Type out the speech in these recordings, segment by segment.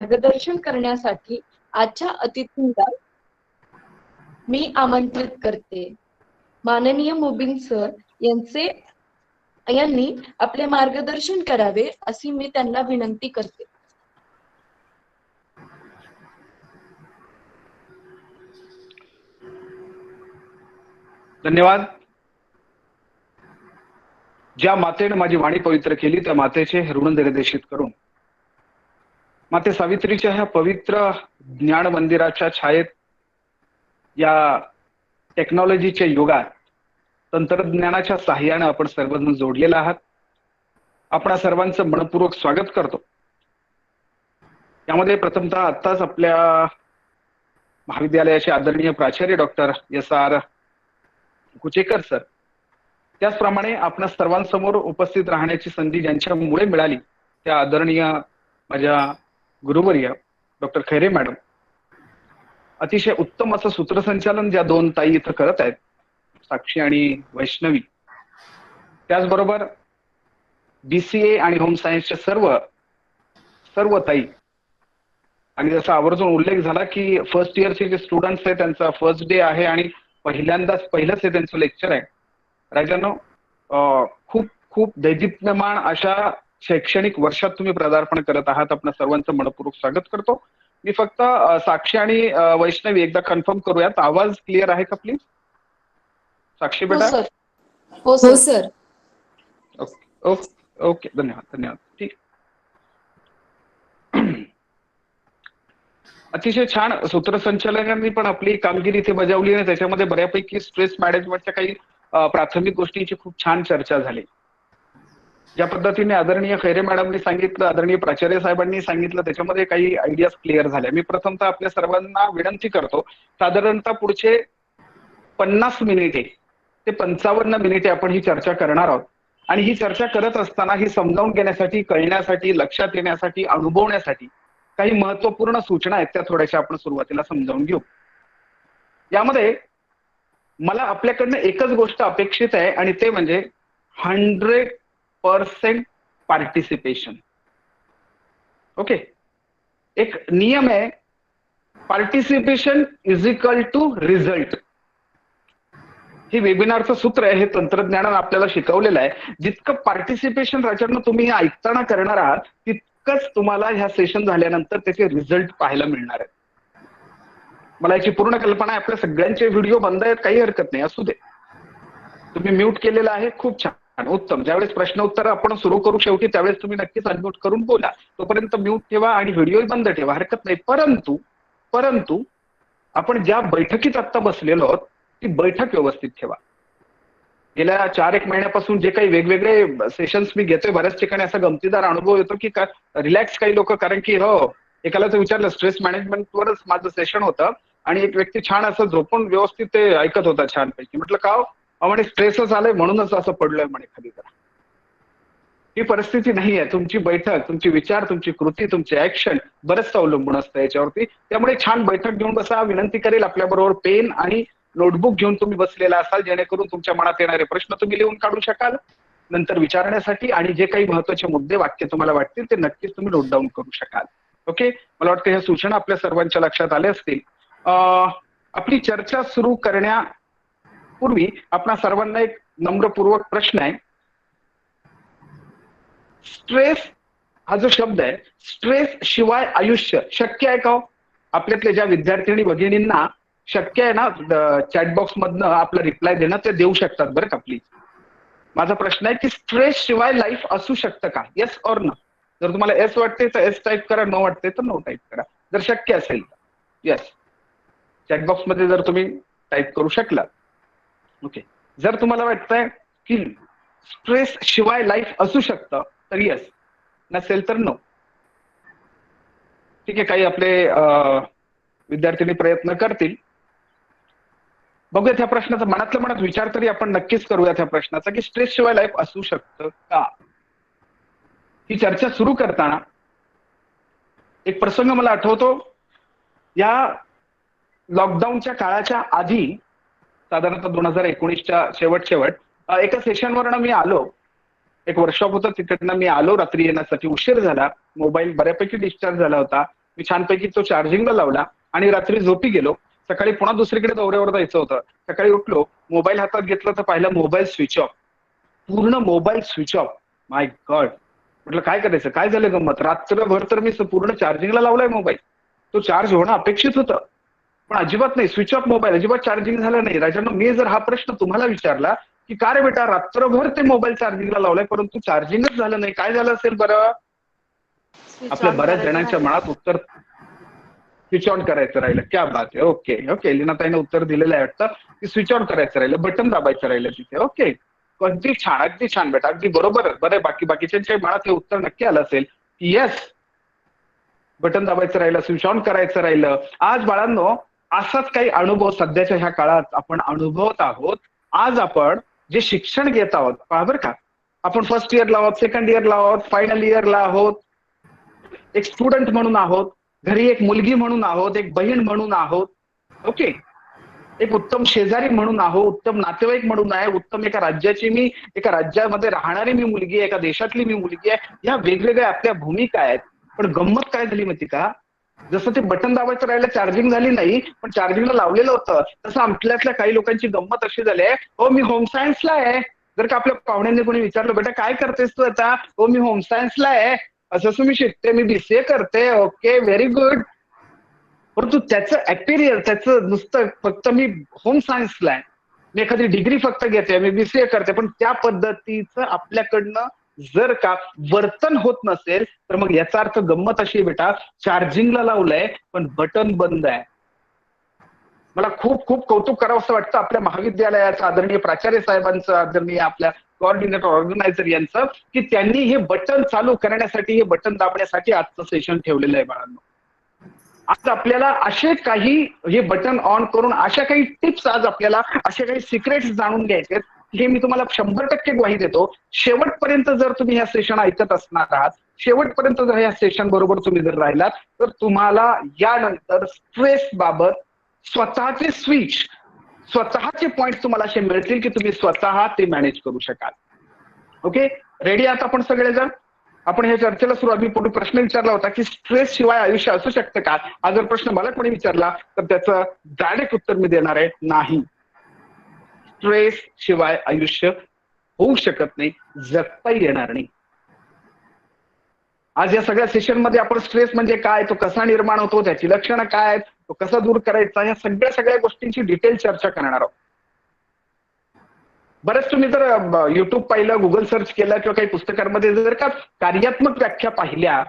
मार्गदर्शन करण्यासाठी आजच्या अतिथींना मी आमंत्रित करते. माननीय मुबीन सर यांनी आपले मार्गदर्शन करावे अशी मी त्यांना विनंती करते. धन्यवाद. ज्या मातेने माझी वाणी पवित्र केली त्या मातेचे ऋण निर्देशित करून माते सावित्रीच्या ह्या पवित्र ज्ञान मंदिराच्या छायेत या टेक्नॉलॉजीच्या युगात तंत्रज्ञानाच्या साहाय्याने आपण सर्वजण जोडलेले आहात. आपणा सर्वांचं मनपूर्वक स्वागत करतो. यामध्ये प्रथमतः आत्ताच आपल्या महाविद्यालयाचे आदरणीय प्राचार्य डॉक्टर SR कुचेकर सर, त्याचप्रमाणे आपणा सर्वांसमोर उपस्थित राहण्याची संधी ज्यांच्यामुळे मिळाली त्या आदरणीय माझ्या गुरुवर्य डॉक्टर खैरे मॅडम, अतिशय उत्तम असं सूत्रसंचालन ज्या दोन ताई इथं करत आहेत, साक्षी आणि वैष्णवी, त्याचबरोबर BCA आणि होम सायन्सच्या सर्व ताई, आणि जसा आवर्जून उल्लेख झाला की फर्स्ट इयरचे जे स्टुडंट्स आहेत त्यांचा फर्स्ट डे आहे आणि पहिलंच हे त्यांचं लेक्चर आहे. राजांनो, खूप खूप दैदिप्यमान अशा शैक्षणिक वर्षात तुम्ही पदार्पण करत आहात. आपण सर्वांचं मनपूर्वक स्वागत करतो. मी फक्त साक्षी आणि वैष्णवी एकदा कन्फर्म करूयात, आवाज क्लिअर आहे का प्लीज? साक्षी बेटा? हो सर. ओके, धन्यवाद. ठीक, अतिशय छान सूत्रसंचालकांनी पण आपली कामगिरी इथे बजावली आणि त्याच्यामध्ये बऱ्यापैकी स्ट्रेस मॅनेजमेंटच्या काही प्राथमिक गोष्टींची खूप छान चर्चा झाली. ज्या पद्धतीने आदरणीय खैरे मॅडमनी सांगितलं, आदरणीय प्राचार्य साहेबांनी सांगितलं, त्याच्यामध्ये काही आयडियाज क्लिअर झाल्या. मी प्रथमतः आपल्या सर्वांना विनंती करतो, साधारणतः पुढचे 50 मिनिटे ते 55 मिनिटे आपण ही चर्चा करणार आहोत. आणि ही चर्चा करत असताना ही समजावून घेण्यासाठी, कळण्यासाठी, लक्षात येण्यासाठी, अनुभवण्यासाठी काही महत्वपूर्ण सूचना आहेत त्या थोड्याशा आपण सुरुवातीला समजावून घेऊ. यामध्ये मला आपल्याकडनं एकच गोष्ट अपेक्षित आहे आणि ते म्हणजे 100% पार्टिसिपेशन. ओके, एक नियम आहे, participation is equal to result. हे वेबिनारचं सूत्र आहे, हे तंत्रज्ञानानं आपल्याला शिकवलेलं आहे. जितकं पार्टिसिपेशन राजांना तुम्ही हे ऐकताना करणार आहात तितकंच तुम्हाला ह्या सेशन झाल्यानंतर त्याचे रिझल्ट पाहायला मिळणार आहेत. मला याची पूर्ण कल्पना आहे. आपल्या सगळ्यांचे व्हिडिओ बंद आहेत, काही हरकत नाही, असू दे. तुम्ही म्यूट केलेला आहे, खूप छान, उत्तम. ज्यावेळेस प्रश्न उत्तर आपण सुरू करू शेवटी त्यावेळेस तुम्ही नक्कीच अनम्यूट करून बोला. तोपर्यंत म्यूट ठेवा आणि व्हिडिओ बंद ठेवा, हरकत नाही. परंतु आपण ज्या बैठकीत आता बसलेलो आहोत ती बैठक व्यवस्थित ठेवा. गेल्या 4-1 महिन्यापासून जे काही वेगवेगळे सेशन्स मी घेतोय, बऱ्याच ठिकाणी असा गमतीदार अनुभव येतो की रिलॅक्स काही लोक, कारण की एकाला तर विचारलं स्ट्रेस मॅनेजमेंटवरच माझं सेशन होतं आणि एक व्यक्ती छान असं झोपून व्यवस्थित ते ऐकत होता छानपैकी. म्हटलं का? म्हणे स्ट्रेसच आलंय म्हणूनच असं पडलोय म्हणे खाली. जरा ही परिस्थिती नाही आहे. तुमची बैठक, तुमचे विचार, तुमची कृती, तुमचे ऍक्शन बरंच अवलंबून असतं याच्यावरती. त्यामुळे छान बैठक घेऊन बसा. विनंती करेल आपल्याबरोबर पेन आणि नोटबुक घेऊन तुम्ही बसलेला असाल, जेणेकरून तुमच्या मनात येणारे प्रश्न तुम्ही लिहून काढू शकाल नंतर विचारण्यासाठी, आणि जे काही महत्वाचे मुद्दे वाक्य तुम्हाला वाटतील ते नक्कीच तुम्ही नोट डाऊन करू शकाल. ओके, मला वाटतं ह्या सूचना आपल्या सर्वांच्या लक्षात आल्या असतील. आपली चर्चा सुरू करण्यापूर्वी आपणा सर्वांना एक नम्रपूर्वक प्रश्न आहे. स्ट्रेस हा जो शब्द आहे, स्ट्रेस शिवाय आयुष्य शक्य आहे का? आपल्यातल्या ज्या विद्यार्थिनी भगिनींना शक्य आहे ना, चॅटबॉक्स मधनं आपला रिप्लाय देणं, ते देऊ शकतात बरं का प्लीज. माझा प्रश्न आहे की स्ट्रेस शिवाय लाईफ असू शकतं का? Yes or no? जर तुम्हाला एस वाटते तर एस टाईप करा, नो वाटते तर नो टाईप करा. जर शक्य असेल तर येस चॅटबॉक्स मध्ये जर तुम्ही टाईप करू शकलात. ओके, जर तुम्हाला वाटतंय की स्ट्रेस शिवाय लाईफ असू शकतं तर येस, नसेल तर नो. ठीक आहे, काही आपले विद्यार्थ्यांनी प्रयत्न करतील. बघूयात ह्या प्रश्नाचा मनातल्या मनात विचार तरी आपण नक्कीच करूयात ह्या प्रश्नाचा की स्ट्रेस शिवाय लाईफ असू शकतं का? ही चर्चा सुरू करताना एक प्रसंग मला आठवतो. या लॉकडाऊनच्या काळाच्या आधी, साधारणतः 2019च्या शेवट एका सेशनवरनं मी आलो. एक वर्कशॉप होतं, तिकडनं मी आलो. रात्री येण्यासाठी उशीर झाला. मोबाईल बऱ्यापैकी डिस्चार्ज झाला होता. मी छानपैकी तो चार्जिंगला लावला आणि रात्री झोपी गेलो. सकाळी पुन्हा दुसरीकडे दौऱ्यावर जायचं होतं. सकाळी उठलो, मोबाईल हातात घेतला तर पाहिला मोबाईल स्विच ऑफ, पूर्ण मोबाईल स्विच ऑफ. माय गॉड, म्हटलं काय करायचं, काय झालं गंमत. रात्रभर तर मी पूर्ण चार्जिंगला लावलाय मोबाईल, तो चार्ज होणं अपेक्षित होतं, पण अजिबात नाही, स्विच ऑफ मोबाईल, अजिबात चार्जिंग झालं नाही. राजांनो, मी जर हा प्रश्न तुम्हाला विचारला की का रे बेटा रात्रभर ते मोबाईल चार्जिंगला लावलाय परंतु चार्जिंगच झालं नाही, काय झालं असेल बरं. आपल्या बऱ्याच जणांच्या मनात उत्तर स्विच ऑन करायचं राहिलं. क्या बात आहे. ओके ओके, लीनाताईने उत्तर दिलेलं आहे वाटतं की स्विच ऑन करायचं राहिलं, बटन दाबायचं राहिलं तिथे. ओके, अगदी छान, अगदी छान बेटा, अगदी बरोबर. बरं, बाकीच्या मनात हे उत्तर नक्की आलं असेल की येस, बटन दाबायचं राहिलं, स्विच ऑन करायचं राहिलं. आज बाळांनो, असाच काही अनुभव सध्याच्या ह्या काळात आपण अनुभवत आहोत. आज आपण जे शिक्षण घेत आहोत, पहा बरं का, आपण फर्स्ट इयरला आहोत, सेकंड इयरला आहोत, फायनल इयरला आहोत, एक स्टुडंट म्हणून आहोत, घरी एक मुलगी म्हणून आहोत, एक बहीण म्हणून आहोत. ओके, एक उत्तम शेजारी म्हणून आहोत, उत्तम नातेवाईक म्हणून आहे, उत्तम एका राज्याची मी, एका राज्यामध्ये राहणारी मी मुलगी आहे, एका देशातली मी मुलगी आहे. ह्या वेगवेगळ्या आपल्या भूमिका आहेत. पण गंमत काय झाली माहिती का, जसं ते बटन दाबायचं राहिलं, चार्जिंग झाली नाही, पण चार्जिंगला लावलेलं होतं, तसं आपल्यातल्या काही लोकांची गंमत अशी झाली आहे, हो मी होम सायन्सला आहे. जर का आपल्या पाहुण्यांनी कोणी विचारलं बेटा काय करतेस तू आता, हो मी होम सायन्सला आहे, असं मी शिकते, मी BCA करते. Okay, very good. परंतु त्याचं ऍपिरियर, त्याचं नुसतं फक्त मी होम सायन्सला आहे, मी एखादी डिग्री फक्त घेते, मी BCA करते, पण त्या पद्धतीचं आपल्याकडनं जर का वर्तन होत नसेल तर मग याचा अर्थ गंमत अशी बेटा, चार्जिंगला लावलंय पण बटन बंद आहे. मला खूप खूप कौतुक करावं असं वाटतं आपल्या महाविद्यालयाचं, आदरणीय प्राचार्य साहेबांचं, आदरणीय आपल्या कोऑर्डिनेटर ऑर्गनायझर यांचं, की त्यांनी हे बटन चालू करण्यासाठी, हे बटन दाबण्यासाठी आजचं सेशन ठेवलेलं आहे बाळांनो. आज आपल्याला असे काही हे बटन ऑन करून अशा काही टिप्स, आज आपल्याला असे काही सिक्रेट्स जाणून घ्यायचे, हे मी तुम्हाला 100% ग्वाही देतो. शेवटपर्यंत जर तुम्ही ह्या सेशन ऐकत असणार आहात, शेवटपर्यंत जर ह्या सेशन बरोबर तुम्ही जर राहिलात, तर तुम्हाला यानंतर स्ट्रेस बाबत स्वतःचे स्विच, स्वतःचे पॉइंट तुम्हाला असे मिळतील की तुम्ही स्वतः ते मॅनेज करू शकाल. ओके, रेडी आहात आपण सगळेजण. आपण ह्या चर्चेला सुरुवात, मी पूर्वी प्रश्न विचारला होता की स्ट्रेस शिवाय आयुष्य असू शकतं का. हा जर प्रश्न मला कोणी विचारला तर त्याचं डायरेक्ट उत्तर मी देणार आहे, नाही. स्ट्रेस शिवाय आयुष्य होऊ शकत नाही, जगता येणार नाही. आज या सगळ्या सेशन मध्ये आपण स्ट्रेस म्हणजे काय, तो कसा निर्माण होतो, त्याची लक्षणं काय आहेत, तो कसा दूर करायचा, या सगळ्या गोष्टींची डिटेल चर्चा करणार आहोत. बरंच तुम्ही जर युट्यूब पाहिलं, गुगल सर्च केलं किंवा काही पुस्तकांमध्ये जर का कार्यात्मक व्याख्या पाहिल्या,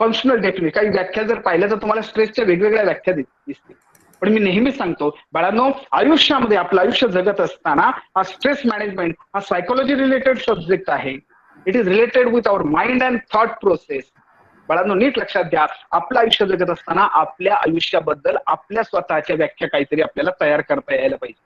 फंक्शनल डेफिनेशन काही व्याख्या जर पाहिल्या तर तुम्हाला स्ट्रेसच्या वेगवेगळ्या व्याख्या दिसतील. पण मी नेहमी सांगतो बाळांनो, आयुष्यामध्ये आपलं आयुष्य जगत असताना हा स्ट्रेस मॅनेजमेंट हा सायकोलॉजी रिलेटेड सब्जेक्ट आहे. It is related with our mind and thought process. बाळांनो नीट लक्षात घ्या, आपलं आयुष्य जगत असताना आपल्या आयुष्याबद्दल आपल्या स्वतःच्या व्याख्या काहीतरी आपल्याला तयार करता यायला पाहिजे.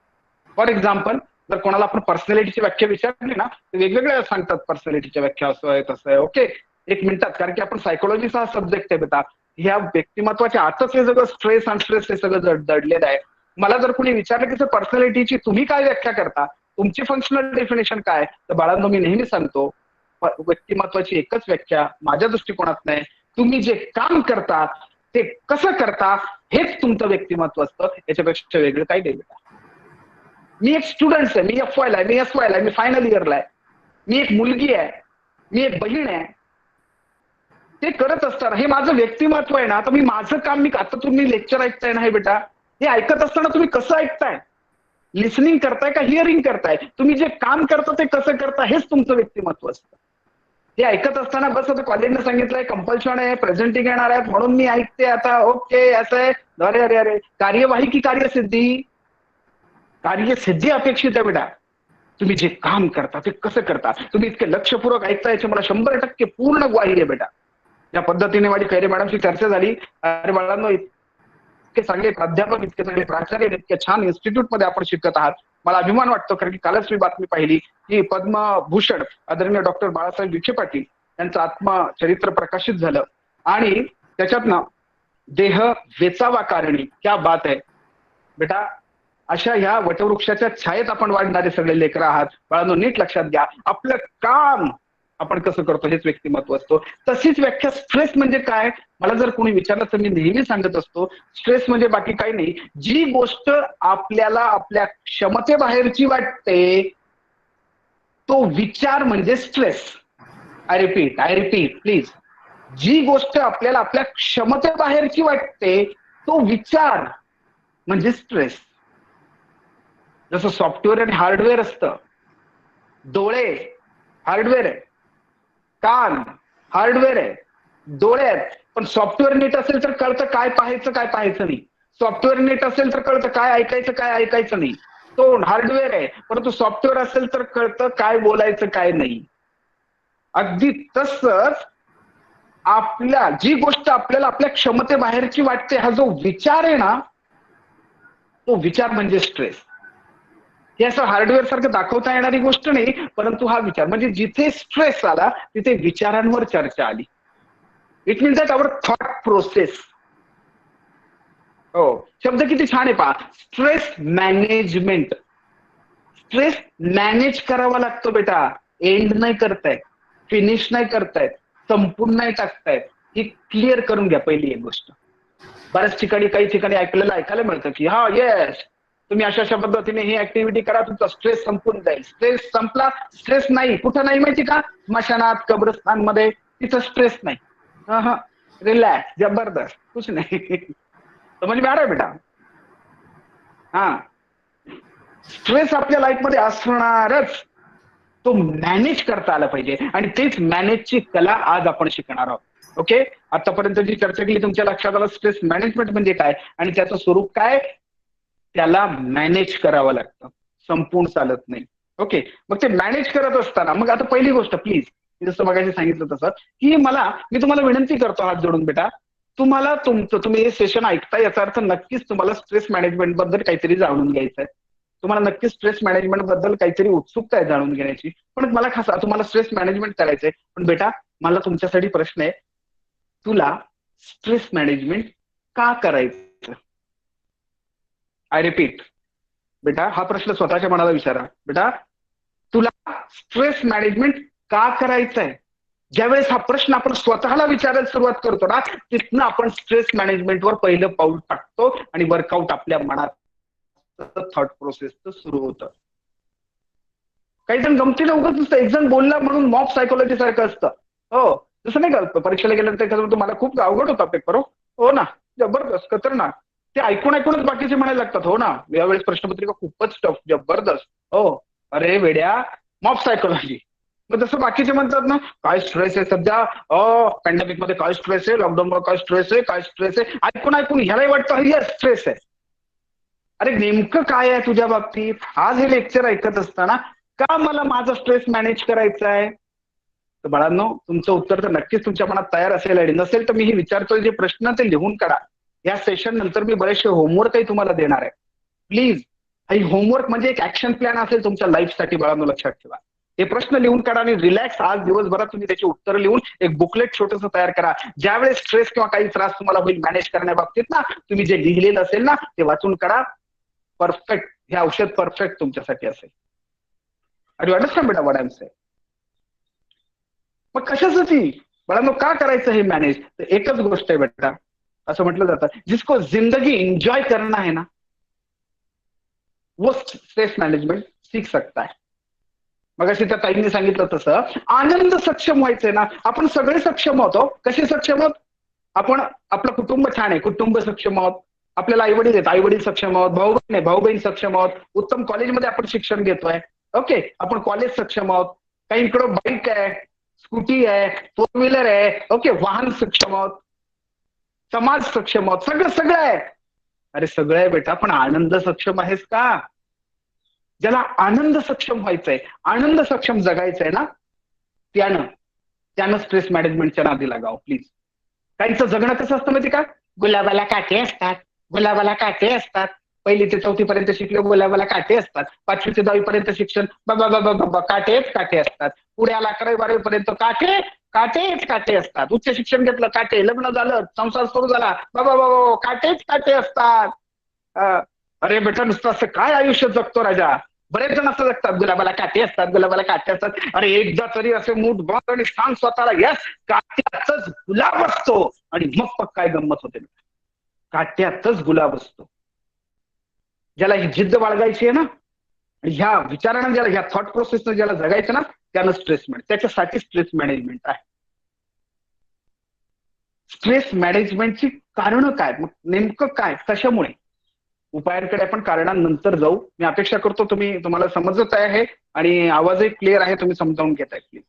फॉर एक्झाम्पल, जर कोणाला आपण पर्सनॅलिटीची व्याख्या विचारली ना, तर वेगवेगळ्या सांगतात पर्सनॅलिटीच्या व्याख्या, असं आहे तसं आहे. ओके, एक मिनिटात, कारण की आपण सायकोलॉजीचा हा सब्जेक्ट आहे बेटा. ह्या व्यक्तिमत्वाच्या आतच हे सगळं स्ट्रेस आणि स्ट्रेस हे सगळं दडलेलं आहे. मला जर कोणी विचारलं की सर पर्सनॅलिटीची तुम्ही काय व्याख्या करता, तुमची फंक्शनल डेफिनेशन काय, तर बाळांनो मी नेहमी सांगतो व्यक्तिमत्वाची एकच व्याख्या माझ्या दृष्टिकोनात नाही, तुम्ही जे काम करता ते कसं करता हेच तुमचं व्यक्तिमत्व असतं, याच्यापेक्षा वेगळं काही नाही बेटा. मी एक स्टुडंट आहे, मी FY ला आहे, मी SY ला आहे, मी फायनल इयरला आहे, मी एक मुलगी आहे, मी एक बहीण आहे, ते करत असताना हे माझं व्यक्तिमत्व आहे ना. आता मी माझं काम, मी आता तुम्ही लेक्चर ऐकताय ना हे बेटा, हे ऐकत असताना तुम्ही कसं ऐकताय, लिसनिंग करताय का हिअरिंग करताय, तुम्ही जे काम करता ते कसं करता हेच तुमचं व्यक्तिमत्व असतं. हे ऐकत असताना बस आता कॉलेजने सांगितलंय कंपल्शन आहे, प्रेझेंटिंग येणार आहेत म्हणून मी ऐकते आता, ओके असं आहे, अरे अरे अरे, कार्यवाही की कार्यसिद्धी, कार्यसिद्धी अपेक्षित आहे बेटा. तुम्ही जे काम करता ते कसं करता, तुम्ही इतके लक्षपूर्वक ऐकता, याची मला 100% पूर्ण ग्वाही आहे बेटा. या पद्धतीने माझी खैरे मॅडमची चर्चा झाली. अरे बाळांनो, इतके चांगले प्राध्यापक, इतके चांगले प्राचार्य, इतके छान इन्स्टिट्यूट मध्ये आपण शिकत आहात, मला अभिमान वाटतो. कारण की कालच मी बातमी पाहिली की पद्मभूषण आदरणीय डॉक्टर बाळासाहेब विखे पाटील यांचं आत्मचरित्र प्रकाशित झालं आणि त्याच्यातनं देह वेचावा कारणी, क्या बात आहे बेटा. अशा ह्या वटवृक्षाच्या छायेत आपण वाढणारे सगळे लेकरं आहात बाळांनो. नीट लक्षात घ्या, आपलं काम आपण कसं करतो हेच व्यक्तिमत्व असतो. तशीच व्याख्या स्ट्रेस म्हणजे काय, मला जर कोणी विचारलं तर मी नेहमी सांगत असतो, स्ट्रेस म्हणजे बाकी काही नाही, जी गोष्ट आपल्याला आपल्या क्षमतेबाहेरची वाटते तो विचार म्हणजे स्ट्रेस. I repeat please. जी गोष्ट आपल्याला आपल्या क्षमतेबाहेरची वाटते तो विचार म्हणजे स्ट्रेस. जसं सॉफ्टवेअर आणि हार्डवेअर असतं. डोळे हार्डवेअर आहे, कान हार्डवेअर आहे, डोळे आहेत, पण सॉफ्टवेअर नीट असेल तर कळतं काय पाहायचं काय पाहायचं नाही. सॉफ्टवेअर नीट असेल तर कळतं काय ऐकायचं काय ऐकायचं नाही. तो हार्डवेअर आहे, परंतु सॉफ्टवेअर असेल तर कळतं काय बोलायचं काय नाही. अगदी तसंच आपल्या जी गोष्ट आपल्याला आपल्या क्षमतेबाहेरची वाटते हा जो विचार आहे ना तो विचार म्हणजे स्ट्रेस. हे असं हार्डवेअर सारखं दाखवता येणारी गोष्ट नाही, परंतु हा विचार म्हणजे जिथे स्ट्रेस आला तिथे विचारांवर चर्चा आली. It means that our thought process. हो, शब्द किती छान आहे पहा, स्ट्रेस मॅनेजमेंट. स्ट्रेस मॅनेज करावा लागतो बेटा, एंड नाही करतायत, फिनिश नाही करतायत, संपून नाही टाकतायत. ही क्लिअर करून घ्या पहिली एक गोष्ट. बऱ्याच ठिकाणी काही ठिकाणी ऐकायला मिळतं की हा येस तुम्ही अशा अशा पद्धतीने ही ऍक्टिव्हिटी करा तुमचा स्ट्रेस संपून जाईल. स्ट्रेस संपला. स्ट्रेस नाही कुठं नाही माहिती का, स्मशानात कब्रस्तान मध्ये, तिथं स्ट्रेस नाही. रिलॅक्स जबरदस्त कुछ नाही. समज में आ रहा है बेटा. हा, स्ट्रेस आपल्या लाईफ मध्ये असणारच, तो मॅनेज करता आला पाहिजे आणि तेच मॅनेजची कला आज आपण शिकणार आहोत. ओके, आतापर्यंत जी चर्चा केली तुमच्या लक्षात आलं स्ट्रेस मॅनेजमेंट म्हणजे काय आणि त्याचं स्वरूप काय, त्याला मॅनेज करावं लागतं, संपूर्ण चालत नाही. ओके, मग ते मॅनेज करत असताना मग आता पहिली गोष्ट प्लीज, जसं मगाशी सांगितलं तसं की मी तुम्हाला विनंती करतो हात जोडून बेटा, तुम्हाला तुम्ही हे सेशन ऐकता याचा अर्थ नक्कीच तुम्हाला स्ट्रेस मॅनेजमेंट बद्दल काहीतरी जाणून घ्यायचं आहे. तुम्हाला नक्कीच स्ट्रेस मॅनेजमेंट बद्दल काहीतरी उत्सुकता आहे जाणून घेण्याची. पण मला खास तुम्हाला स्ट्रेस मॅनेजमेंट करायचंय, पण बेटा मला तुमच्यासाठी प्रश्न आहे, तुला स्ट्रेस मॅनेजमेंट का करायचं? आय रिपीट बेटा, हा प्रश्न स्वतःच्या मनाला विचारा. बेटा तुला स्ट्रेस मॅनेजमेंट का करायचंय? ज्यावेळेस हा प्रश्न आपण स्वतःला विचारायला सुरुवात करतो ना, तिथनं आपण स्ट्रेस मॅनेजमेंटवर पहिलं पाऊल टाकतो आणि वर्कआउट आपल्या मनात थॉट प्रोसेस सुरू होतं. काही जण गमतीला उगाच नुसतं एक जण बोलला म्हणून मॉब सायकोलॉजी सारखं असतं. हो, तसं नाही करत. परीक्षेला गेल्यानंतर मला खूप अवघड होता पेपर. हो ना, जबरदस्त खतरनाक. ते ऐकूनच बाकीचे म्हणायला लागतात हो ना यावेळेस प्रश्नपत्रिका खूपच टफ जबरदस्त. हो, अरे वेड्या, मॉब सायकोलॉजी. मग तसं बाकीचे म्हणतात ना काय स्ट्रेस आहे सध्या, पॅन्डेमिक मध्ये काय स्ट्रेस आहे, लॉकडाऊन मध्ये काय स्ट्रेस आहे, काय स्ट्रेस आहे, ऐकून ह्यालाही वाटतं येस स्ट्रेस आहे. अरे नेमकं काय आहे तुझ्या बाबतीत? आज हे लेक्चर ऐकत असताना का मला माझा स्ट्रेस मॅनेज करायचा आहे, तर बाळांनो तुमचं उत्तर तर नक्कीच तुमच्या मनात तयार असेल आणि नसेल तर मी हे विचारतोय जे प्रश्न ते लिहून काढा. या सेशन नंतर मी बरेचसे होमवर्कही तुम्हाला देणार आहे. प्लीज, ही होमवर्क म्हणजे एक ऍक्शन प्लॅन असेल तुमच्या लाईफसाठी बाळांनो, लक्षात ठेवा. हे प्रश्न लिहून काढा आणि रिलॅक्स आज दिवसभरात तुम्ही त्याची उत्तर लिहून एक बुकलेट छोटंसं तयार करा. ज्यावेळेस स्ट्रेस किंवा काही त्रास तुम्हाला होईल मॅनेज करण्याबाबतीत ना, तुम्ही जे लिहिलेलं असेल ना ते वाचून काढा. परफेक्ट, हे औषध परफेक्ट तुमच्यासाठी असेल. आर यू अंडरस्टँड बेटा व्हॉट आय एम सेइंग? मग कशासाठी बाळांनो का करायचं हे मॅनेज? तर एकच गोष्ट आहे बेटा, असं म्हटलं जातं जिसको जिंदगी एंजॉय करना है ना वो स्ट्रेस मैनेजमेंट सीख सकता है. मग अशी त्या ताईंनी सांगितलं तसं आनंद सक्षम व्हायचंय ना, आपण सगळे सक्षम होतो. कसे सक्षम आहोत आपण? आपलं कुटुंब छान आहे, कुटुंब सक्षम आहोत. आपल्याला आई वडील आहेत, आई वडील सक्षम आहोत. भाऊ बहीण आहे, भाऊ बहीण सक्षम आहोत. उत्तम कॉलेजमध्ये आपण शिक्षण घेतोय, ओके, आपण कॉलेज सक्षम आहोत. काहींकडं बाईक आहे, स्कूटी आहे, फोर व्हीलर आहे, ओके, वाहन सक्षम आहोत. समाज सक्षम आहोत, सगळं आहे. अरे सगळं आहे बेटा, पण आनंद सक्षम आहेस का? ज्याला आनंद सक्षम व्हायचंय, आनंद सक्षम जगायचंय ना, त्यानं स्ट्रेस मॅनेजमेंटच्या नादी लागावं प्लीज. काहींचं जगणं कसं असतं माहिती का, गुलाबाला काटे असतात, गुलाबाला काटे असतात. 1ली ते 4थी पर्यंत शिकले गुलाबाला काटे असतात. 5वी ते 10वी पर्यंत शिक्षण बाबा काटेच काटे असतात. पुढे आला 11वी 12वी पर्यंत काटेच काटे असतात. उच्च शिक्षण घेतलं काटे, लग्न झालं, संसार सुरू झाला, बाबा काटेच काटे असतात. अरे बेटा नुसतं असं काय आयुष्य जगतो राजा? बरेच जण असं जगतात, गुलाबाला काटे असतात, गुलाबाला काटे असतात. अरे एकदा तरी असे मूठ बंद आणि सांग स्वतःला, यस काट्यातच गुलाब असतो. आणि मग काय गंमत होते, काट्यातच गुलाब असतो. ज्याला ही जिद्द बाळगायची आहे ना, ह्या विचारानं ज्याला, ह्या थॉट प्रोसेसनं ज्याला जगायचं ना, त्यानं स्ट्रेस त्याच्यासाठी स्ट्रेस मॅनेजमेंट आहे. स्ट्रेस मॅनेजमेंटची कारणं काय, मग नेमकं काय, कशामुळे? उपायांकडे आपण कारणांनंतर जाऊ. मी अपेक्षा करतो तुम्हाला समजत आहे आणि आवाजही क्लिअर आहे, तुम्ही समजावून घेताय प्लीज.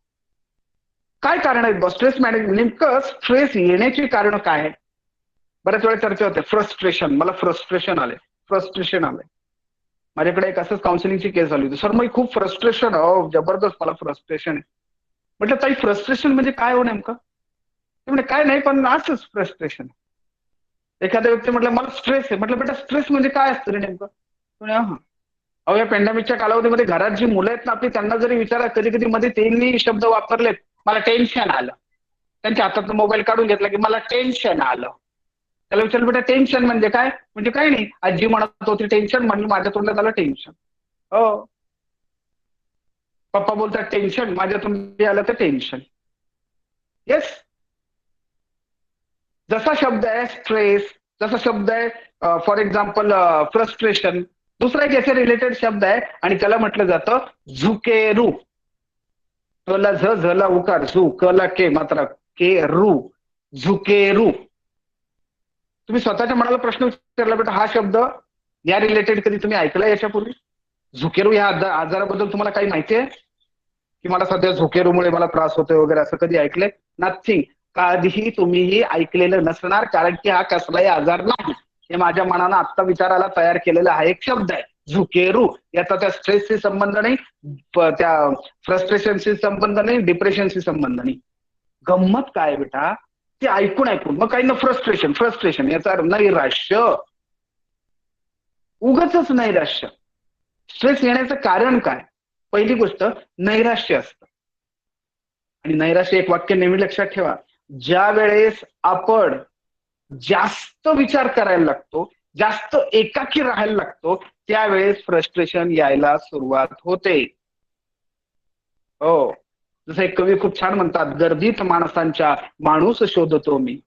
काय कारण आहेत स्ट्रेस मॅनेजमेंट? नेमकं स्ट्रेस येण्याची कारणं काय आहे? बऱ्याच वेळा चर्चा होते, फ्रस्ट्रेशन, मला फ्रस्ट्रेशन आलंय. माझ्याकडे एक असंच काउन्सिलिंगची केस झाली होती. सर मग खूप फ्रस्ट्रेशन, जबरदस्त मला फ्रस्ट्रेशन आहे. म्हटलं ताई फ्रस्ट्रेशन म्हणजे काय हो नेमकं? ते म्हणजे काय नाही, पण असंच फ्रस्ट्रेशन. एखाद्या व्यक्ती म्हटलं मला स्ट्रेस आहे. म्हटलं बेटा स्ट्रेस म्हणजे काय असतं रे नेमकं? अहो या पॅन्डेमिकच्या कालावधीमध्ये घरात जी मुलं आहेत ना आपली, त्यांना जरी विचारा, कधी कधी मध्ये त्यांनी शब्द वापरलेत, मला टेन्शन आलं. त्यांच्या हातात मोबाईल काढून घेतला की मला टेन्शन आलं. त्याला विचारलं बेटा टेन्शन म्हणजे काय? म्हणजे काय नाही, आजी म्हणत होती टेन्शन, म्हणलं माझ्या तोंडात आलं टेन्शन. हो. पप्पा बोलतात टेन्शन, माझ्या तोंडी आलं तर टेन्शन. येस. जसा शब्द आहे स्ट्रेस, जसा शब्द आहे फॉर एक्झाम्पल फ्रस्ट्रेशन, दुसरा एक याच्या रिलेटेड शब्द आहे आणि त्याला म्हटलं जातं झुकेरू. ला झला उकार, झू कला के मात्र के रू, झुकेरू. तुम्ही स्वतःच्या मनाला प्रश्न विचारला बेटा, हा शब्द या रिलेटेड कधी तुम्ही ऐकलाय याच्यापूर्वी? झुकेरू या आजाराबद्दल तुम्हाला काही माहिती आहे की मला सध्या झुकेरूमुळे मला त्रास होतोय वगैरे, असं कधी ऐकलंय? नथिंग. कधीही तुम्हीही ऐकलेलं नसणार, कारण की हा कसलाही आजार नाही. हे माझ्या मनानं आत्ता विचारायला तयार केलेला हा एक शब्द आहे झुकेरू. याचा त्या स्ट्रेसशी संबंध नाही, त्या फ्रस्ट्रेशनशी संबंध नाही, डिप्रेशनशी संबंध नाही. गंमत काय बेटा, ते ऐकून मग काही ना फ्रस्ट्रेशन याचा नैराश्य, उगाचच नैराश्य. स्ट्रेस येण्याचं कारण काय? पहिली गोष्ट नैराश्य असतं. आणि नैराश्य एक वाक्य नेहमी लक्षात ठेवा, ज्या वेळेस आपण जास्त विचार करायला लागतो, जास्त एकाकी राहायला लागतो, त्यावेळेस फ्रस्ट्रेशन यायला सुरुवात होते. हो. जसं एक कवी खूप छान म्हणतात, गर्दीत माणसांच्या माणूस शोधतो मी.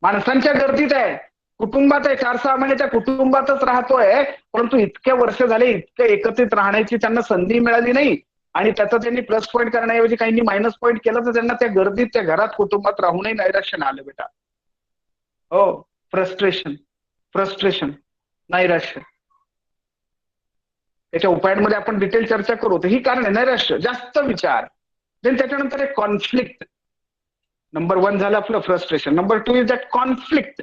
माणसांच्या गर्दीत आहे, कुटुंबात आहे, 4-6 महिने त्या कुटुंबातच राहतोय, परंतु इतके वर्ष झाले इतकं एकत्रित राहण्याची त्यांना संधी मिळाली नाही. आणि त्याचा त्यांनी प्लस पॉईंट करण्याऐवजी काहींनी मायनस पॉईंट केलं, तर त्यांना त्या गर्दीत, त्या घरात, कुटुंबात राहूनही नैराश्य आलं बेटा. हो. फ्रस्ट्रेशन, नैराश्य. त्याच्या उपायांमध्ये आपण डिटेल चर्चा करू. तर ही कारण आहे, नैराश्य, जास्त विचार. देन त्याच्यानंतर एक कॉन्फ्लिक्ट. नंबर 1 झालं आपलं frustration. Number 2 is that conflict,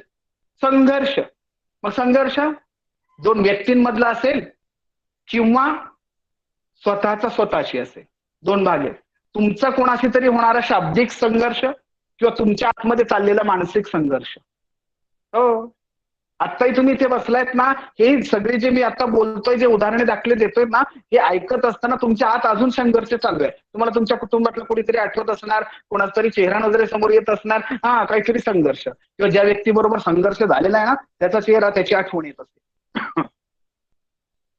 संघर्ष. मग संघर्ष 2 व्यक्तींमधला असेल किंवा स्वतःशी असेल. 2 भाग आहेत. तुमचा कोणाशी तरी होणारा शाब्दिक संघर्ष किंवा तुमच्या आतमध्ये चाललेला मानसिक संघर्ष. हो. आत्ताही तुम्ही इथे बसलायत ना, हे सगळे जे मी आता बोलतोय, जे उदाहरणे दाखले देतोय ना, हे ऐकत असताना तुमच्या आत अजून संघर्ष चालू आहे. तुम्हाला तुमच्या कुटुंबातलं कोणीतरी आठवत असणार, कोणाचा तरी चेहरा नजरे समोर येत असणार, हा काहीतरी संघर्ष, किंवा ज्या व्यक्तीबरोबर संघर्ष झालेला आहे ना, त्याचा चेहरा, त्याची आठवण येत असते.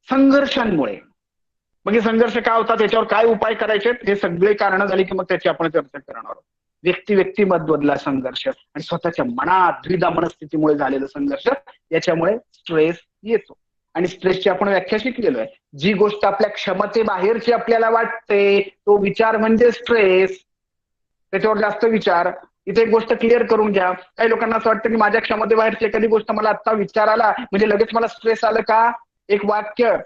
संघर्षांमुळे. मग हे संघर्ष काय होतात, त्याच्यावर काय उपाय करायचे, हे सगळे कारणं झाली की मग त्याची आपण चर्चा करणार आहोत. व्यक्तीमधला संघर्ष आणि स्वतःच्या मनात द्विधा मनस्थितीमुळे झालेला संघर्ष, याच्यामुळे स्ट्रेस येतो. आणि स्ट्रेसची आपण व्याख्या शिकलेलो आहे. जी गोष्ट आपल्या क्षमतेबाहेरची आपल्याला वाटते, तो विचार म्हणजे स्ट्रेस. त्याच्यावर जास्त विचार. इथे एक गोष्ट क्लिअर करून घ्या, काही लोकांना असं वाटतं की माझ्या क्षमतेबाहेरची एखादी गोष्ट मला आता विचार आला म्हणजे लगेच मला स्ट्रेस आलं का? एक वाक्य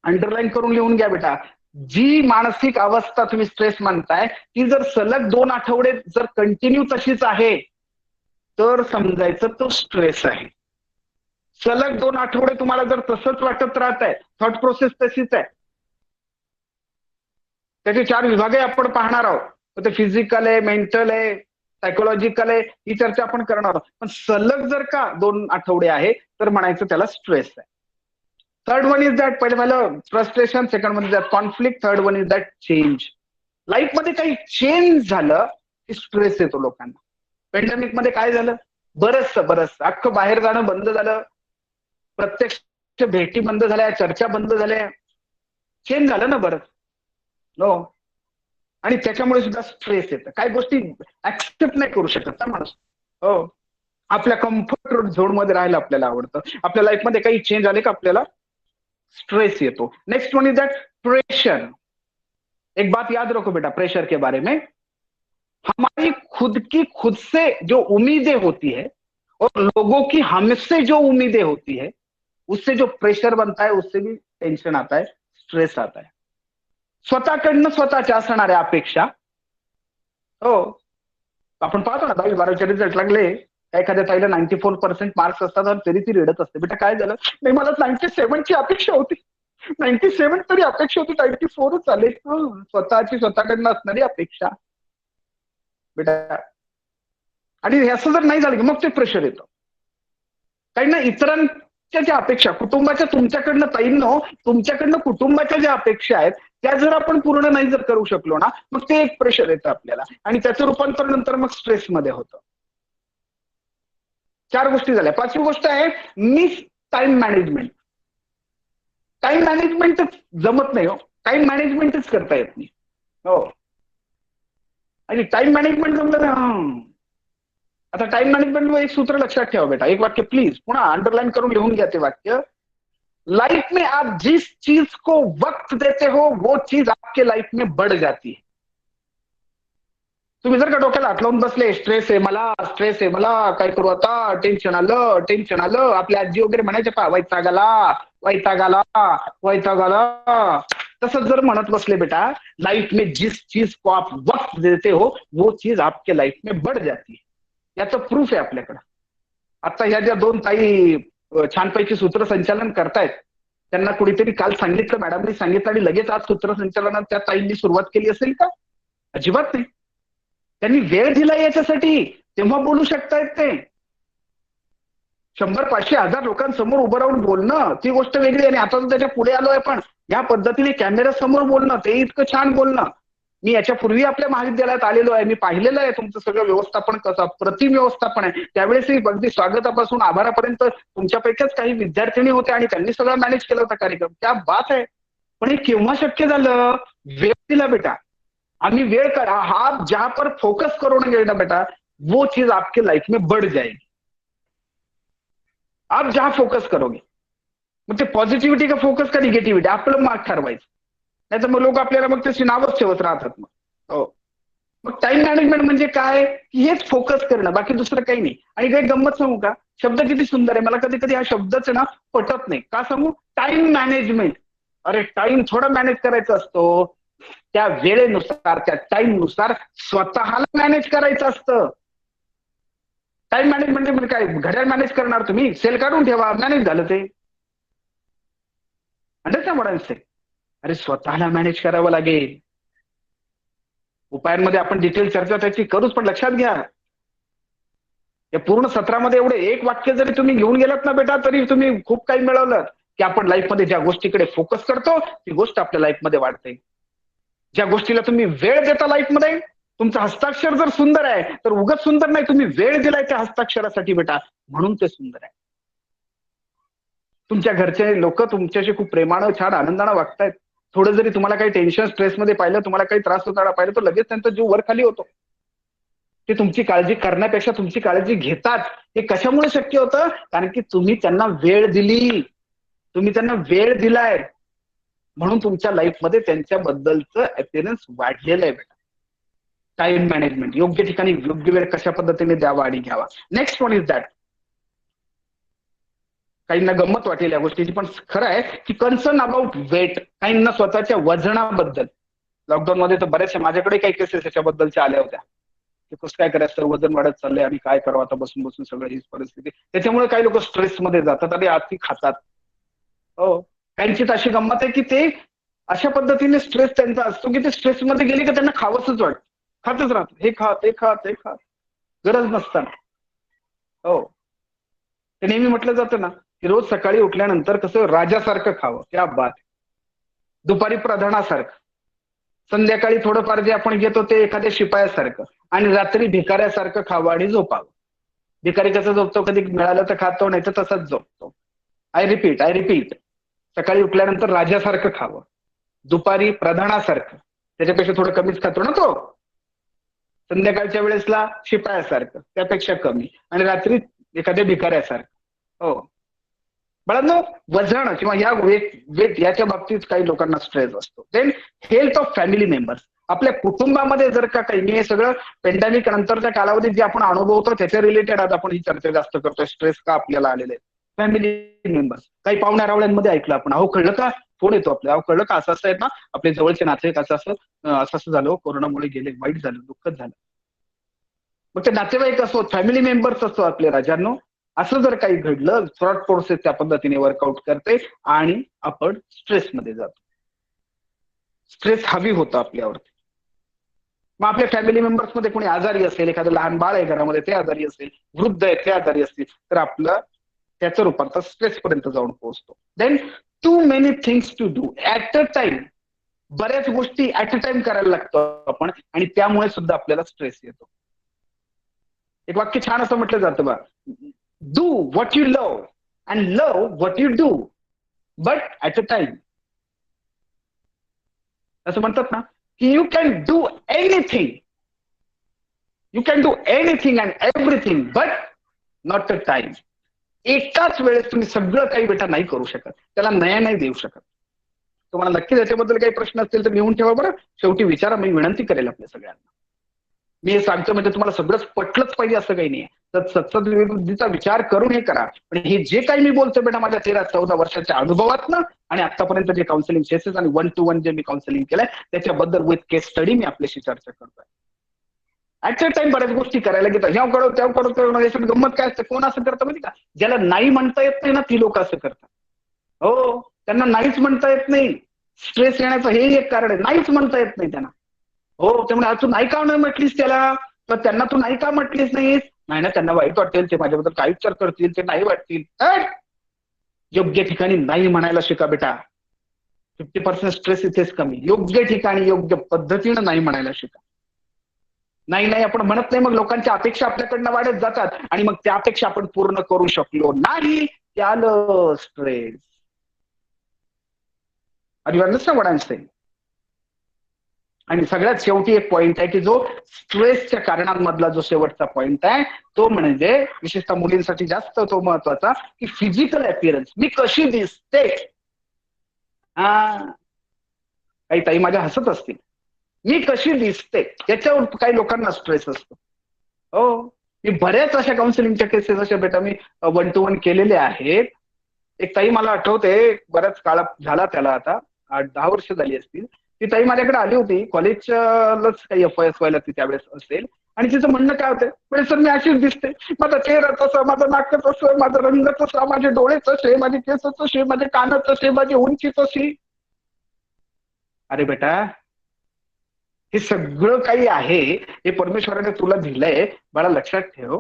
अंडरलाईन करून लिहून घ्या बेटा. जी मानसिक अवस्था तुम्ही स्ट्रेस म्हणताय, ती जर सलग 2 आठवडे जर कंटिन्यू तशीच आहे, तर समजायचं तो स्ट्रेस आहे. सलग 2 आठवडे तुम्हाला जर तसंच वाटत राहत आहे, थॉट प्रोसेस तशीच आहे, त्याचे 4 विभागही आपण पाहणार आहोत. तर ते फिजिकल आहे, मेंटल आहे, सायकोलॉजिकल आहे, ही चर्चा आपण करणार आहोत. पण सलग जर का 2 आठवडे आहे, तर म्हणायचं त्याला स्ट्रेस आहे. थर्ड वन इज दॅट, पहिले झालं frustration, second one is that conflict, third one is that change. Life मध्ये काही चेंज झालं की स्ट्रेस येतो लोकांना. पॅन्डेमिक मध्ये काय झालं, बरंच अख्खं बाहेर जाणं बंद झालं, प्रत्यक्ष भेटी बंद झाल्या, चर्चा बंद झाल्या, चेंज झालं ना बरं. हो. आणि त्याच्यामुळे सुद्धा स्ट्रेस येतं. काही गोष्टी ऍक्सेप्ट नाही करू शकत ना माणूस. हो. आपल्या कम्फर्ट झोन मध्ये राहायला आपल्याला आवडतं. आपल्या लाईफमध्ये काही चेंज आले का आपल्याला स्ट्रेस येतो. Next one is that pressure. एक बात याद रखो बेटा प्रेशर के बारे में, हमारी खुद की खुद से जो उम्मीदें होती है और लोगों की हमसे जो उम्मीदें होती है, उससे जो प्रेशर बनता है उससे भी टेन्शन आता है, स्ट्रेस आता है. स्वतःकडनं स्वतःच्या असणाऱ्या अपेक्षा. हो. आपण पाहतो ना 10वी-12वीचे रिझल्ट लागले, एखाद्या ताईला 94% मार्क्स असतात आणि तरी ती रडत असते. बेटा काय झालं? नाही मला 97 ची अपेक्षा होती. 97 तरी अपेक्षा होती, 94च आले. स्वतःची स्वतःकडनं असणारी अपेक्षा बेटा. आणि असं जर नाही झालं की मग ते प्रेशर येतं. काही ना इतरांच्या ज्या अपेक्षा, कुटुंबाच्या तुमच्याकडनं ताईंनो, तुमच्याकडनं कुटुंबाच्या ज्या अपेक्षा आहेत त्या जर आपण पूर्ण नाही जर करू शकलो ना, मग ते एक प्रेशर येतं आपल्याला आणि त्याचं रूपांतर नंतर मग स्ट्रेसमध्ये होतं. 4 गोष्टी झाल्या. 5वी गोष्ट आहे मिस टाइम मॅनेजमेंट. टाइम मॅनेजमेंटच जमत नाही हो. टाइम मॅनेजमेंटच करता येत नाही. हो. आणि टाइम मॅनेजमेंट जमलं ना. आता टाइम मॅनेजमेंट एक सूत्र लक्षात ठेवा बेटा. एक वाक्य प्लीज पुन्हा अंडरलाइन करून लिहून घ्या ते वाक्य. लाइफ में आप जिस चीज को वक्त देते हो वो चीज आपके लाइफ में बढ़ जाती है. तुम्ही जर का डोक्याला हात लावून बसले, स्ट्रेस आहे मला, स्ट्रेस आहे मला, काय करू आता, टेन्शन आलं, टेन्शन आलं. आपल्या आजी वगैरे म्हणायचे पहा, वैताग आला, वैताग आला, वैताग आला. तसंच जर म्हणत बसले बेटा, लाइफ में जिस चीज को आप वक्त देते हो वो चीज आपके लाइफ में बढ़ जाती है. याचं प्रूफ आहे आपल्याकडं. आता ह्या ज्या 2 ताई छानपैकी सूत्रसंचालन करतायत, त्यांना कुणीतरी काल सांगितलं, मॅडमनी सांगितलं आणि लगेच आज सूत्रसंचालनात त्या ताईंनी सुरुवात केली असेल का? अजिबात नाही. त्यांनी वेळ दिला याच्यासाठी, तेव्हा बोलू शकतायत ते. 100, 500, 1000 लोकांसमोर उभं राहून बोलणं ती गोष्ट वेगळी. आणि आता त्याच्या पुढे आलोय आपण, या पद्धतीने कॅमेऱ्यासमोर बोलणं ते इतकं छान बोलणं. मी याच्यापूर्वी आपल्या महाविद्यालयात आलेलो आहे, मी पाहिलेलं आहे तुमचं सगळं व्यवस्थापन कसं अप्रतिम व्यवस्थापन आहे. त्यावेळेसही अगदी स्वागतापासून आभारापर्यंत तुमच्यापैकीच काही विद्यार्थिनी होत्या आणि त्यांनी सगळं मॅनेज केला होता कार्यक्रम. क्या बात आहे. पण हे केव्हा शक्य झालं? वेळ दिला बेटा. आम्ही वेळ करा, आप जहां पर फोकस करोगे ना बेटा वो चीज आपके लाइफ में बढ़ जाएगी. आप जहां फोकस करोगे, मग ते पॉझिटिव्हिटी का फोकस का निगेटिव्हिटी आपलं मार्क ठरवायचं. नाही तर मग लोक आपल्याला मग तशी नावच ठेवत राहतात. मग हो. मग टाइम मॅनेजमेंट म्हणजे काय की हेच फोकस करणं, बाकी दुसरं काही नाही. आणि काही गंमत सांगू का, शब्द किती सुंदर आहे. मला कधी कधी हा शब्दच ना पटत नाही. का सांगू? Time management. अरे टाइम थोडा मॅनेज करायचा असतो, त्या वेळेनुसार, त्या टाइम नुसार स्वतःला मॅनेज करायचं असतं. टाइम मॅनेजमेंट म्हणजे काय? घड्याळ मॅनेज करणार तुम्ही, सेल काढून ठेवा, मॅनेज झालं ते. Understand what I am saying? अरे स्वतःला मॅनेज करावं लागेल. उपायांमध्ये आपण डिटेल चर्चा त्याची करूच, पण लक्षात घ्या या पूर्ण सत्रामध्ये एवढे एक वाक्य जरी तुम्ही घेऊन गेलात ना बेटा, तरी तुम्ही खूप काही मिळवलं. की आपण लाईफमध्ये ज्या गोष्टीकडे फोकस करतो ती गोष्ट आपल्या लाईफमध्ये वाढते. ज्या गोष्टीला तुम्ही वेळ देता लाईफमध्ये, तुमचं हस्ताक्षर जर सुंदर आहे तर उगाच सुंदर नाही, तुम्ही वेळ दिलाय त्या हस्ताक्षरासाठी बेटा, म्हणून ते सुंदर आहे. तुमच्या घरचे लोक तुमच्याशी खूप प्रेमानं, छान आनंदानं वागतायत. थोडं जरी तुम्हाला काही टेन्शन, स्ट्रेसमध्ये पाहिलं, तुम्हाला काही त्रास होताना पाहिलं, तर लगेच त्यांचा जीव वर खाली होतो. ते तुमची काळजी करण्यापेक्षा तुमची काळजी घेतात. हे कशामुळे शक्य होतं? कारण की तुम्ही त्यांना वेळ दिली, तुम्ही त्यांना वेळ दिलाय, म्हणून तुमच्या लाईफमध्ये त्यांच्याबद्दलचं अपिअरन्स वाढलेलं आहे बेटा. टाइम मॅनेजमेंट, योग्य ठिकाणी योग्य वेळ कशा पद्धतीने द्यावा आणि घ्यावा. नेक्स्ट वन इज दॅट, काहींना गंमत वाटेल या गोष्टीची, पण खरं आहे की कन्सर्न अबाउट वेट. काहींना स्वतःच्या वजनाबद्दल. लॉकडाऊन मध्ये तर बऱ्याचशा माझ्याकडे काही केसेस याच्याबद्दलच्या आल्या होत्या. कसं काय करायचं, वजन वाढत चाललंय आणि काय करावं आता, बसून बसून सगळं हीच परिस्थिती. त्याच्यामुळे काही लोक स्ट्रेसमध्ये जातात आणि अति खातात. हो. काहींची तर अशी गंमत आहे की ते अशा पद्धतीने स्ट्रेस त्यांचा असतो की ते स्ट्रेसमध्ये गेले की त्यांना खावंसच वाटतं, खातच राहत, हे खा ते खा ते खा, गरज नसताना. हो. ते नेहमी म्हटलं जातं ना की रोज सकाळी उठल्यानंतर कसं राजासारखं खावं. क्या बात. दुपारी प्रधानासारखं, संध्याकाळी थोडंफार जे आपण घेतो ते एखाद्या शिपायासारखं, आणि रात्री भिकाऱ्यासारखं खावं आणि झोपावं. भिकारी कसं झोपतो, कधी मिळालं तर खातो, नाही तर तसंच झोपतो. आय रिपीट, सकाळी उठल्यानंतर राजासारखं खावं, दुपारी प्रधानासारखं, त्याच्यापेक्षा थोडं कमीच खातो ना तो. संध्याकाळच्या वेळेसला शिपायासारखं, त्यापेक्षा कमी, आणि रात्री एखाद्या भिकाऱ्यासारखं. हो बाळांनो, वजन किंवा या वेट याच्या बाबतीत काही लोकांना स्ट्रेस असतो. Then health of family members, आपल्या कुटुंबामध्ये जर का काही, मी हे सगळं पेंडेमिक नंतरच्या कालावधीत जे आपण अनुभवतो त्याच्या रिलेटेड आज आपण ही चर्चा जास्त करतोय. स्ट्रेस का आपल्याला आलेले आहेत. फॅमिली मेंबर्स, काही पाहुण्या रावळ्यांमध्ये ऐकलं आपण, अहो कळलं का, फोन येतो आपल्या, अहो कळलं का असं असं आहे ना, आपले जवळचे नातेवाईक असं असं झालं, कोरोनामुळे गेले, वाईट झालं, दुःखद झालं. मग ते नातेवाईक असो, फॅमिली मेंबर्स असो आपले राजांनो, असं जर काही घडलं, थॉट प्रोसेस त्या पद्धतीने वर्कआउट करते आणि आपण स्ट्रेसमध्ये जातो. स्ट्रेस हवी होतं आपल्यावरती. मग आपल्या फॅमिली मेंबर्स मध्ये कोणी आजारी असेल, एखादं लहान बाळ आहे घरामध्ये ते आजारी असेल, वृद्ध आहे ते आजारी असतील, तर आपलं त्याचं रूपांतर स्ट्रेस पर्यंत जाऊन पोहोचतो. Then too many things to do at a time, बऱ्याच गोष्टी ऍट अ टाइम करायला लागतो आपण, आणि त्यामुळे सुद्धा आपल्याला स्ट्रेस येतो. एक वाक्य छान असं म्हटलं जातं बा, do what you love and love what you do, but at a time. असं म्हणतात ना की you can do anything, you can do anything and everything, but not a time. एकाच वेळेस तुम्ही सगळं काही बेटा नाही करू शकत, त्याला नया नाही देऊ शकत. तुम्हाला नक्की त्याच्याबद्दल काही प्रश्न असतील तर लिहून ठेवा बरं, शेवटी विचारा, मी विनंती करेल आपल्या सगळ्यांना. मी हे सांगतो म्हणजे तुम्हाला सगळंच पटलंच पाहिजे असं काही नाही. तर सत्सद विरुद्धीचा विचार करून हे करा. पण हे जे काही मी बोलतो बेटा माझ्या 13-14 वर्षाच्या अनुभवातनं आणि आतापर्यंत जे काउन्सिलिंग सेसेस आणि 1-to-1 जे मी काउन्सिलिंग केलंय त्याच्याबद्दल विथ केस स्टडी मी आपल्याशी चर्चा करतोय. ऍट अ टाइम बऱ्याच गोष्टी करायला घेतात, ह्या कळव त्या कळव. याच्यात गंमत काय असते, कोण असं करतं माहिती का, ज्याला नाही म्हणता येत नाही ना ती लोक असं करतात. हो, त्यांना नाहीच म्हणता येत नाही. स्ट्रेस येण्याचं हे एक कारण आहे, नाहीच म्हणता येत नाही त्यांना. हो, त्यामुळे तू नाही का नाही म्हटलीस त्याला, तर त्यांना तू नाही का म्हटलीस नाहीस, नाही ना त्यांना वाईट वाटेल, ते माझ्याबद्दल काय विचार करतील, ते नाही वाटतील. योग्य ठिकाणी नाही म्हणायला शिका बेटा. 50% स्ट्रेस इथेच कमी. योग्य ठिकाणी योग्य पद्धतीनं नाही म्हणायला शिका. नाही नाही आपण म्हणत नाही, मग लोकांच्या अपेक्षा आपल्याकडनं वाढत जातात आणि मग त्या अपेक्षा आपण पूर्ण करू शकलो नाही, त्याला stress. Are you understand what I am saying? आणि सगळ्यात शेवटी एक पॉइंट आहे की जो स्ट्रेसच्या कारणांमधला जो शेवटचा पॉइंट आहे तो म्हणजे विशेषतः मुलींसाठी जास्त तो महत्वाचा, की फिजिकल अपीअरन्स. मी कशी दिसते. काही ताई माझ्या हसत असतील. मी कशी दिसते त्याच्यावर काही लोकांना स्ट्रेस असतो. हो, मी बऱ्याच अशा काउन्सिलिंगच्या केसेस अशा बेटा मी 1-to-1 केलेले आहेत. एक ताई मला आठवते, बऱ्याच काळ झाला त्याला, आता 8-10 वर्ष झाली असतील. ती ताई माझ्याकडे आली होती, कॉलेजलाच काही FYS व्हायला ती त्यावेळेस असेल, आणि तिचं म्हणणं काय होतं, म्हणजे सर मी अशीच दिसते, माझा चेहरा तसा, माझं नाक तसं, माझा रंग तसा, माझे डोळे तसे, माझे केस तसे, माझे कान तसे, माझी उंची तशी. अरे बेटा, हे सगळं काही आहे हे परमेश्वराने तुला दिलंय मला, लक्षात ठेव.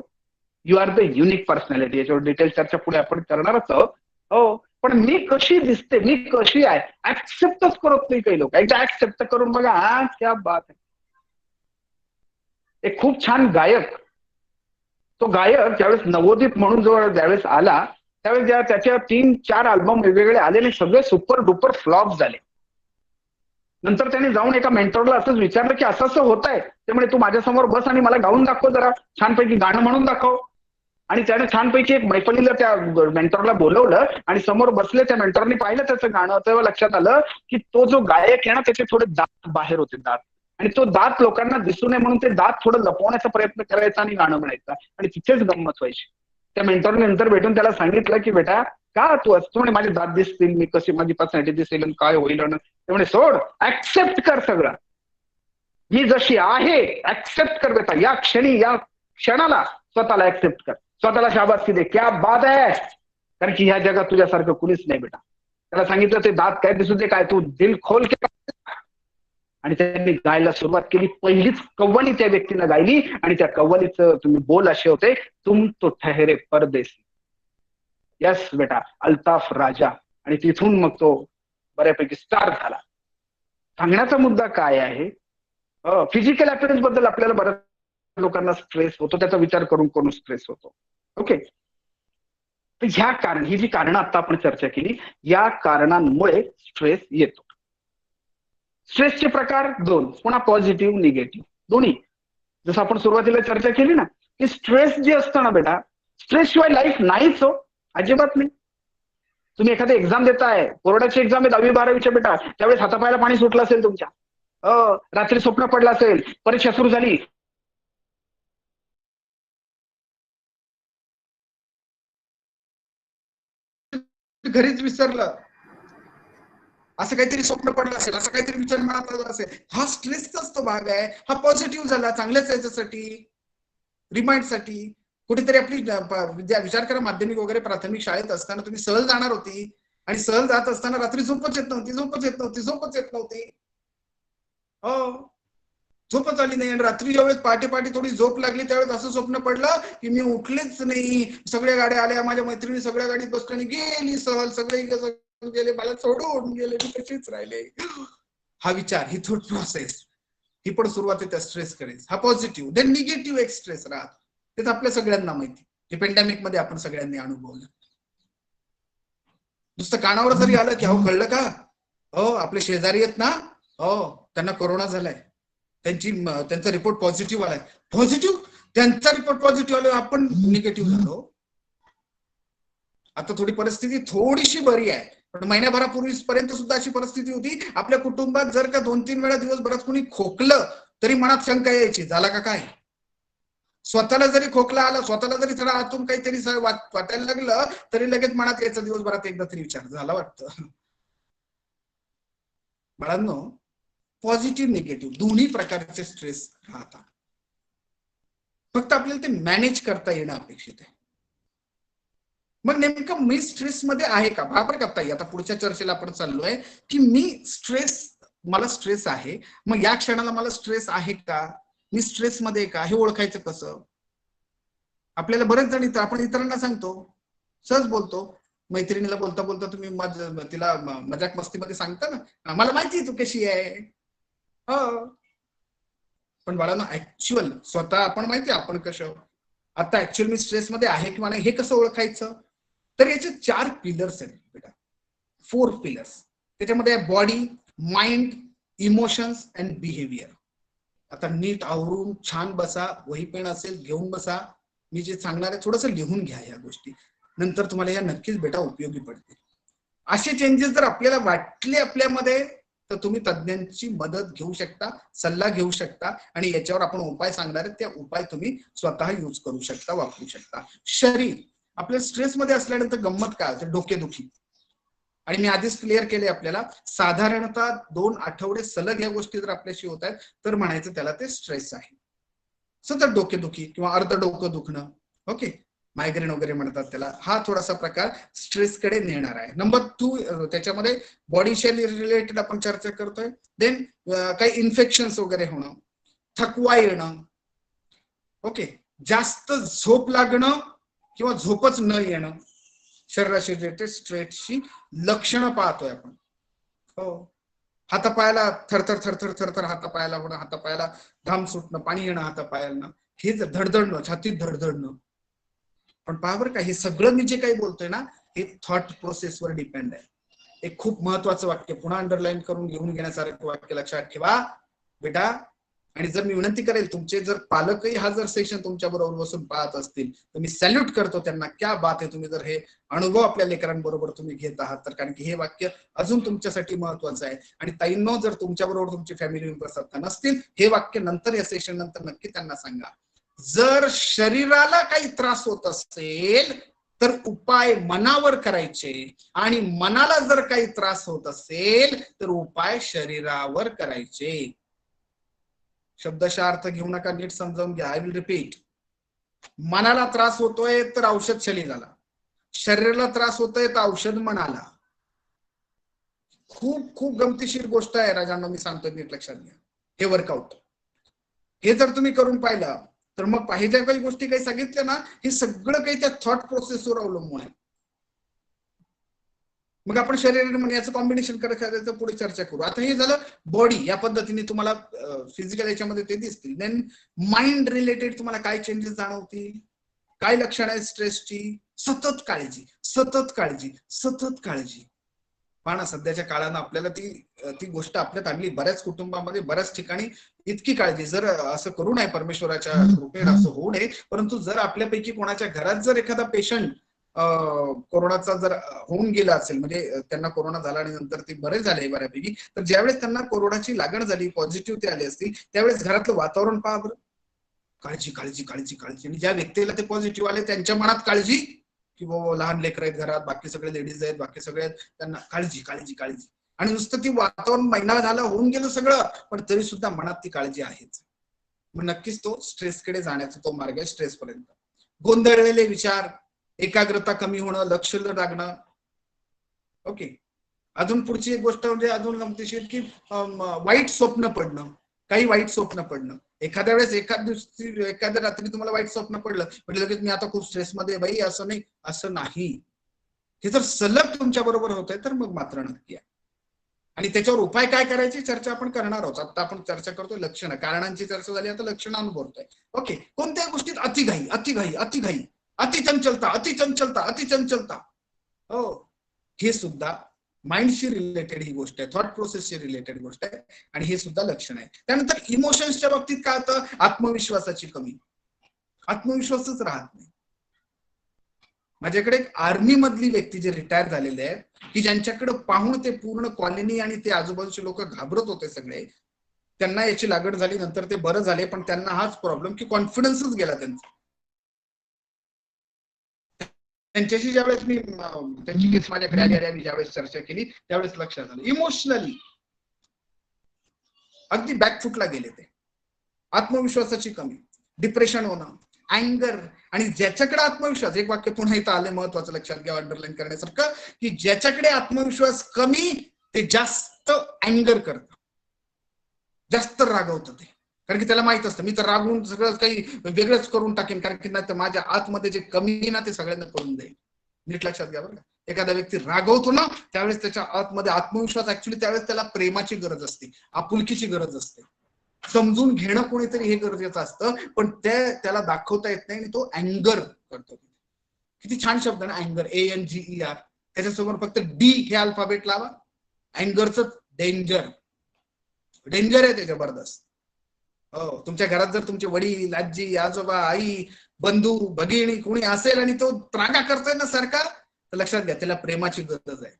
You are the unique personality. याच्यावर डिटेल चर्चा पुढे आपण करणारच आहोत. हो, पण मी कशी दिसते, मी कशी आहे, ऍक्सेप्टच करत नाही काही लोक. एकदा ऍक्सेप्ट करून बघा, हा क्या बात आहे. एक खूप छान गायक, तो गायक ज्यावेळेस नवोदित म्हणून जो ज्यावेळेस आला त्यावेळेस त्याच्या 3-4 अल्बम वेगवेगळे आलेले, सगळे सुपर डुपर फ्लॉप झाले. नंतर त्याने जाऊन एका मेंटरला असंच विचारलं की असं असं होत आहे, त्यामुळे तू माझ्यासमोर बस आणि मला गाऊन दाखव, जरा छानपैकी गाणं म्हणून दाखव. आणि त्याने छानपैकी एक मैफलीला त्या मेंटरला बोलवलं आणि समोर बसले. त्या मेंटरने पाहिलं त्याचं गाणं, तेव्हा लक्षात आलं की तो जो गायक आहे ना त्याचे थोडे दात बाहेर होते, दात, आणि तो दात लोकांना दिसू नये म्हणून ते दात थोडं लपवण्याचा प्रयत्न करायचा आणि गाणं म्हणायचा, आणि तिथेच गंमत व्हायची. त्या मेंटरने नंतर भेटून त्याला सांगितलं की बेटा का तू असतो, म्हणे माझे दात दिसतील, मी कशी माझी पर्सनॅलिटी दिसेल आणि काय होईल, त्यामुळे सोड, ऍक्सेप्ट कर सगळं, मी जशी आहे ऍक्सेप्ट कर बेटा. या क्षणी, या क्षणाला स्वतःला ऍक्सेप्ट कर, स्वतःला शाबासकी दे, क्या बात आहे, कारण की ह्या जगात तुझ्यासारखं कुणीच नाही बेटा. त्याला सांगितलं ते दात काय दिसू दे, काय तू दिल खोल के, आणि त्यांनी गायला सुरुवात केली. पहिलीच कव्वाली त्या व्यक्तीनं गायली आणि त्या कव्वालीचं तुम्ही बोल असे होते, तुम तो ठहरे परदेसी. यस बेटा, अल्ताफ राजा. आणि तिथून मग तो बऱ्यापैकी स्टार झाला. सांगण्याचा मुद्दा काय आहे, फिजिकल अपीअरन्स बद्दल आपल्याला बऱ्याच लोकांना स्ट्रेस होतो, त्याचा विचार करून करून स्ट्रेस होतो. ओके, तर ह्या कारण, ही जी कारणं आता आपण चर्चा केली, या कारणांमुळे स्ट्रेस येतो. स्ट्रेसचे प्रकार दोन, पुन्हा पॉझिटिव्ह निगेटिव्ह दोन्ही. जसं आपण सुरुवातीला चर्चा केली ना, की स्ट्रेस जे असतं ना बेटा, स्ट्रेस शिवाय लाईफ नाहीच हो, अजिबात नाही. तुम्ही एखादी एक्झाम देताय, बोर्डाची एक्झाम आहे 10वी 12वीच्या बेटा, त्यावेळेस हातापायाला पाणी सुटलं असेल तुमच्या, रात्री स्वप्न पडलं असेल, परीक्षा सुरू झाली, घरीच विसरलं, असं काहीतरी स्वप्न पडलं असेल, असं काहीतरी विचार मनात आला असेल, हा स्ट्रेसचाच तो भाग आहे. हा पॉझिटिव्ह झाला, चांगल्याच याच्यासाठी, रिमाइंडसाठी. कुठेतरी आपली विचार करा, माध्यमिक वगैरे प्राथमिक शाळेत असताना तुम्ही सहल जाणार होती आणि सहल जात असताना रात्री झोपच येत नव्हती. हो, झोपच आली नाही. आणि रात्री ज्यावेळेस पहाटे थोडी झोप लागली त्यावेळेस असं स्वप्न पडलं की मी उठलेच नाही, सगळ्या गाड्या आल्या, माझ्या मैत्रिणी सगळ्या गाडीत बसल्याने गेली सहल, सगळे गेले, मला सोडून गेले, मी तशीच राहिले. हा विचार, ही थॉट प्रोसेस, ही पण सुरुवात आहे त्या स्ट्रेस कडे. हा पॉझिटिव्ह. देन निगेटिव्ह एक स्ट्रेस राहत, ते तर आपल्या सगळ्यांना माहिती, जे पेंडेमिक मध्ये आपण सगळ्यांनी अनुभवलं. नुसतं कानावर जरी आलं की अहो कळलं का, हो आपले शेजारी आहेत ना, हो त्यांना कोरोना झालाय, त्यांचा रिपोर्ट पॉझिटिव्ह आलाय. पॉझिटिव्ह, त्यांचा रिपोर्ट पॉझिटिव्ह आला, आपण निगेटिव्ह झालो. आता थोडी परिस्थिती थोडीशी बरी आहे, पण महिन्याभरापूर्वीपर्यंत सुद्धा अशी परिस्थिती होती, आपल्या कुटुंबात जर का 2-3 वेळा दिवसभरात कोणी खोकलं तरी मनात शंका यायची, झाला का काय. स्वतःला जरी खोकला आला, स्वतःला जरी थोडा आतून काहीतरी वाटायला लागलं तरी लगेच मनात यायचं दिवसभरात एकदा तरी विचार, झाला वाटतं. बाळांनो, पॉझिटिव्ह निगेटिव्ह दोन्ही प्रकारचे स्ट्रेस राहतात. फक्त आपल्याला ते मॅनेज करता येणं अपेक्षित आहे. मग नेमकं मी स्ट्रेस मध्ये आहे का, बरोबर करता येईल. आता पुढच्या चर्चेला आपण चाललोय की मला स्ट्रेस आहे, मग या क्षणाला मला स्ट्रेस आहे का, मी स्ट्रेस मध्ये का, हे ओळखायचं कसं. आपल्याला बरेच जण आपण इतरांना सांगतो, सहज बोलतो, मैत्रिणीला बोलता बोलता तुम्ही तिला मजाक मस्तीमध्ये सांगता ना, मला माहिती तू कशी आहे. हो, पण बाळांनो ऍक्च्युअल स्वतः आपण माहिती आपण कसं, आता ऍक्च्युअल मी स्ट्रेस मध्ये आहे किंवा नाही हे कसं ओळखायचं. तर याचे 4 पिलर्स आहेत बेटा, 4 पिलर्स. त्याच्यामध्ये body, mind, emotions and behaviour. आता नीट आवरून छान बसा, वही पेन असेल घेऊन बसा, मी जे सांगणार आहे थोडंसं लिहून घ्या या गोष्टी, नंतर तुम्हाला या नक्कीच बेटा उपयोगी पडतील. असे चेंजेस जर आपल्याला वाटले आपल्यामध्ये तर तुम्ही तज्ञांची मदत घेऊ शकता, सल्ला घेऊ शकता, आणि याच्यावर आपण उपाय सांगणार आहे, त्या उपाय तुम्ही स्वतः यूज करू शकता, वापरू शकता. शरीर आपल्या स्ट्रेस मध्ये असल्यानंतर गंमत काय होते, डोकेदुखी. आणि मी आधीच क्लिअर केले आपल्याला, साधारणतः 2 आठवडे सलग या गोष्टी जर आपल्याशी होत आहेत तर म्हणायचं त्याला ते स्ट्रेस आहे. सतत डोकेदुखी किंवा अर्ध डोकं दुखणं, ओके, मायग्रेन वगैरे म्हणतात त्याला, हा थोडासा प्रकार स्ट्रेस कडे नेणार आहे. नंबर 2, त्याच्यामध्ये बॉडीशी रिलेटेड आपण चर्चा करतोय. देन काही इन्फेक्शन्स वगैरे होणं, थकवा येणं, ओके, जास्त झोप लागणं किंवा झोपच न येणं, शरीराशी रिलेटेड स्ट्रेसची लक्षणं पाहतोय आपण. हो, हातापायाला थरथर हातापायाला होणं, हातापायाला घाम सुटणं, पाणी येणं हातापायाला, हे धडधडणं, छातीत धडधडणं. पण पहा बरं का, हे सगळं मी जे काही बोलतोय ना, हे थॉट प्रोसेसवर डिपेंड आहे. एक खूप महत्वाचं वाक्य पुन्हा अंडरलाईन करून घेऊन घेण्यासारखं वाक्य लक्षात ठेवा बेटा. आणि जर मी विनंती करेल, तुमचे जर पालकही हा जर सेशन तुमच्या बरोबर बसून पाहत असतील तर मी सॅल्यूट करतो त्यांना, क्या बात आहे, तुम्ही जर हे अनुभव आपल्या लेकरांबरोबर तुम्ही घेत आहात तर. कारण की हे वाक्य अजून तुमच्यासाठी महत्वाचं आहे. आणि ताईंनो, जर तुमच्या बरोबर तुमची फॅमिली मेंबर्स आता नसतील, हे वाक्य नंतर या सेशन नंतर नक्की त्यांना सांगा. जर शरीराला काही त्रास होत असेल तर उपाय मनावर करायचे, आणि मनाला जर काही त्रास होत असेल तर उपाय शरीरावर करायचे. शब्दशः अर्थ घेऊ नका, नीट समजावून घ्या. I will repeat. मनाला त्रास होतोय तर औषध शरीराला, शरीराला त्रास होतोय तर औषध मनाला. खूप खूप गमतीशीर गोष्ट आहे राजांना, मी सांगतोय, नीट लक्षात घ्या. हे वर्कआउट हे जर तुम्ही करून पाहिलं तर मग पाहिजे काही गोष्टी काही सांगितल्या ना, हे सगळं काही त्या थॉट प्रोसेसवर अवलंबून आहे. मग आपण शरीर आणि मन याचं कॉम्बिनेशन करायचं पुढे चर्चा करू. आता हे झालं बॉडी, या पद्धतीने तुम्हाला फिजिकल याच्यामध्ये ते दिसतील. देन माइंड रिलेटेड तुम्हाला काय चेंजेस जाणवतील, काय लक्षण आहे स्ट्रेसची, सतत काळजी, सतत काळजी, सतत काळजी. पहा सध्याच्या काळानं आपल्याला ती गोष्ट आपल्यात आणली. बऱ्याच कुटुंबामध्ये बऱ्याच ठिकाणी इतकी काळजी, जर असं करू नये, परमेश्वराच्या कृपेने असं होऊ नये, परंतु जर आपल्यापैकी कोणाच्या घरात जर एखादा पेशंट कोरोनाचा जर होऊन गेला असेल, म्हणजे त्यांना कोरोना झाला आणि नंतर ते बरे झाले बऱ्यापैकी, तर ज्यावेळेस त्यांना कोरोनाची लागण झाली, पॉझिटिव्ह ते आले असतील, त्यावेळेस घरातलं वातावरण पहा बरं, काळजी काळजी काळजी काळजी. आणि ज्या व्यक्तीला ते पॉझिटिव्ह आले त्यांच्या मनात काळजी, की बाबा लहान लेकर आहेत घरात, बाकी सगळे लेडीज आहेत, बाकी सगळे आहेत, त्यांना काळजी काळजी काळजी. आणि नुसतं ती वातावरण महिना झाला होऊन गेलं सगळं, पण तरी सुद्धा मनात ती काळजी आहेच. मग नक्कीच तो स्ट्रेसकडे जाण्याचा तो मार्ग आहे, स्ट्रेस पर्यंत. गोंधळलेले विचार, एकाग्रता कमी होणं, लक्ष न लागणं. ओके. अजून पुढची एक गोष्ट म्हणजे अजून गमतीशीर, की वाईट स्वप्न पडणं, काही वाईट स्वप्न पडणं. एखाद्या वेळेस एखाद दिवशी एखाद्या रात्री तुम्हाला वाईट स्वप्न पडलं, म्हणजे लगेच मी आता खूप स्ट्रेसमध्ये बाई, असं नाही, असं नाही. हे जर सलग तुमच्या बरोबर होत आहे तर मग मात्र नक्की आहे. आणि त्याच्यावर उपाय काय करायची चर्चा आपण करणार आहोत. आता आपण चर्चा करतोय लक्षणं, कारणांची चर्चा झाली, आता लक्षणांवर बोलतोय. ओके. कोणत्या गोष्टीत अतिघाई अतिघाई अतिघाई, अतिचंचलता अतिचंचलता अतिचंचलता, हो, हे सुद्धा माइंडशी रिलेटेड ही गोष्ट आहे, थॉट प्रोसेसशी रिलेटेड गोष्ट आहे, आणि हे सुद्धा लक्षण आहे. त्यानंतर इमोशन्सच्या बाबतीत काय होतं, आत्मविश्वासाची कमी, आत्मविश्वासच राहत नाही. माझ्याकडे एक आर्मी मधली व्यक्ती जे रिटायर झालेले आहेत, की ज्यांच्याकडे पाहून ते पूर्ण कॉलनी आणि ते आजूबाजूचे लोक घाबरत होते सगळे, त्यांना याची लागण झाली, नंतर ते बरं झाले, पण त्यांना हाच प्रॉब्लेम की कॉन्फिडन्सच गेला त्यांचा. त्यांच्याशी ज्यावेळेस मी त्यांची केस माझ्याकडे आली आणि ज्यावेळेस चर्चा केली त्यावेळेस लक्षात आलं, इमोशनली अगदी बॅकफुटला गेले ते. आत्मविश्वासाची कमी, डिप्रेशन होणं, अँगर. आणि ज्याच्याकडे आत्मविश्वास, एक वाक्य पुन्हा इथं आले महत्वाचं लक्षात घ्या, अंडरलाईन करण्यासारखं, की ज्याच्याकडे आत्मविश्वास कमी ते जास्त अँगर करतं, जास्त रागवतं ते. कारण की त्याला माहित असतं मी तर रागवून सगळं काही वेगळंच करून टाकेन, कारण की नाही माझ्या आतमध्ये जे कमी ना ते सगळ्यांना करून देईल. नीट लक्षात घ्या बरं. एखादा व्यक्ती रागवतो ना त्यावेळेस त्याच्या आतमध्ये आत्मविश्वास, ऍक्च्युली त्यावेळेस त्याला प्रेमाची गरज असते, आपुलकीची गरज असते, समजून घेणं कोणीतरी हे गरजेचं असतं, पण त्याला दाखवता येत नाही आणि तो अँगर करतो. किती छान शब्द ना अँगर, ANGER. त्याच्यासमोर फक्त D हे अल्फाबेट लावा, अँगरचं डेंजर, डेंजर आहे ते जबरदस्त. हो, तुमच्या घरात जर तुमचे वडील, आजी, आजोबा, आई, बंधू, भगिनी कोणी असेल आणि तो त्रागा करतोय ना सारखा, तर लक्षात घ्या त्याला प्रेमाची गरज आहे,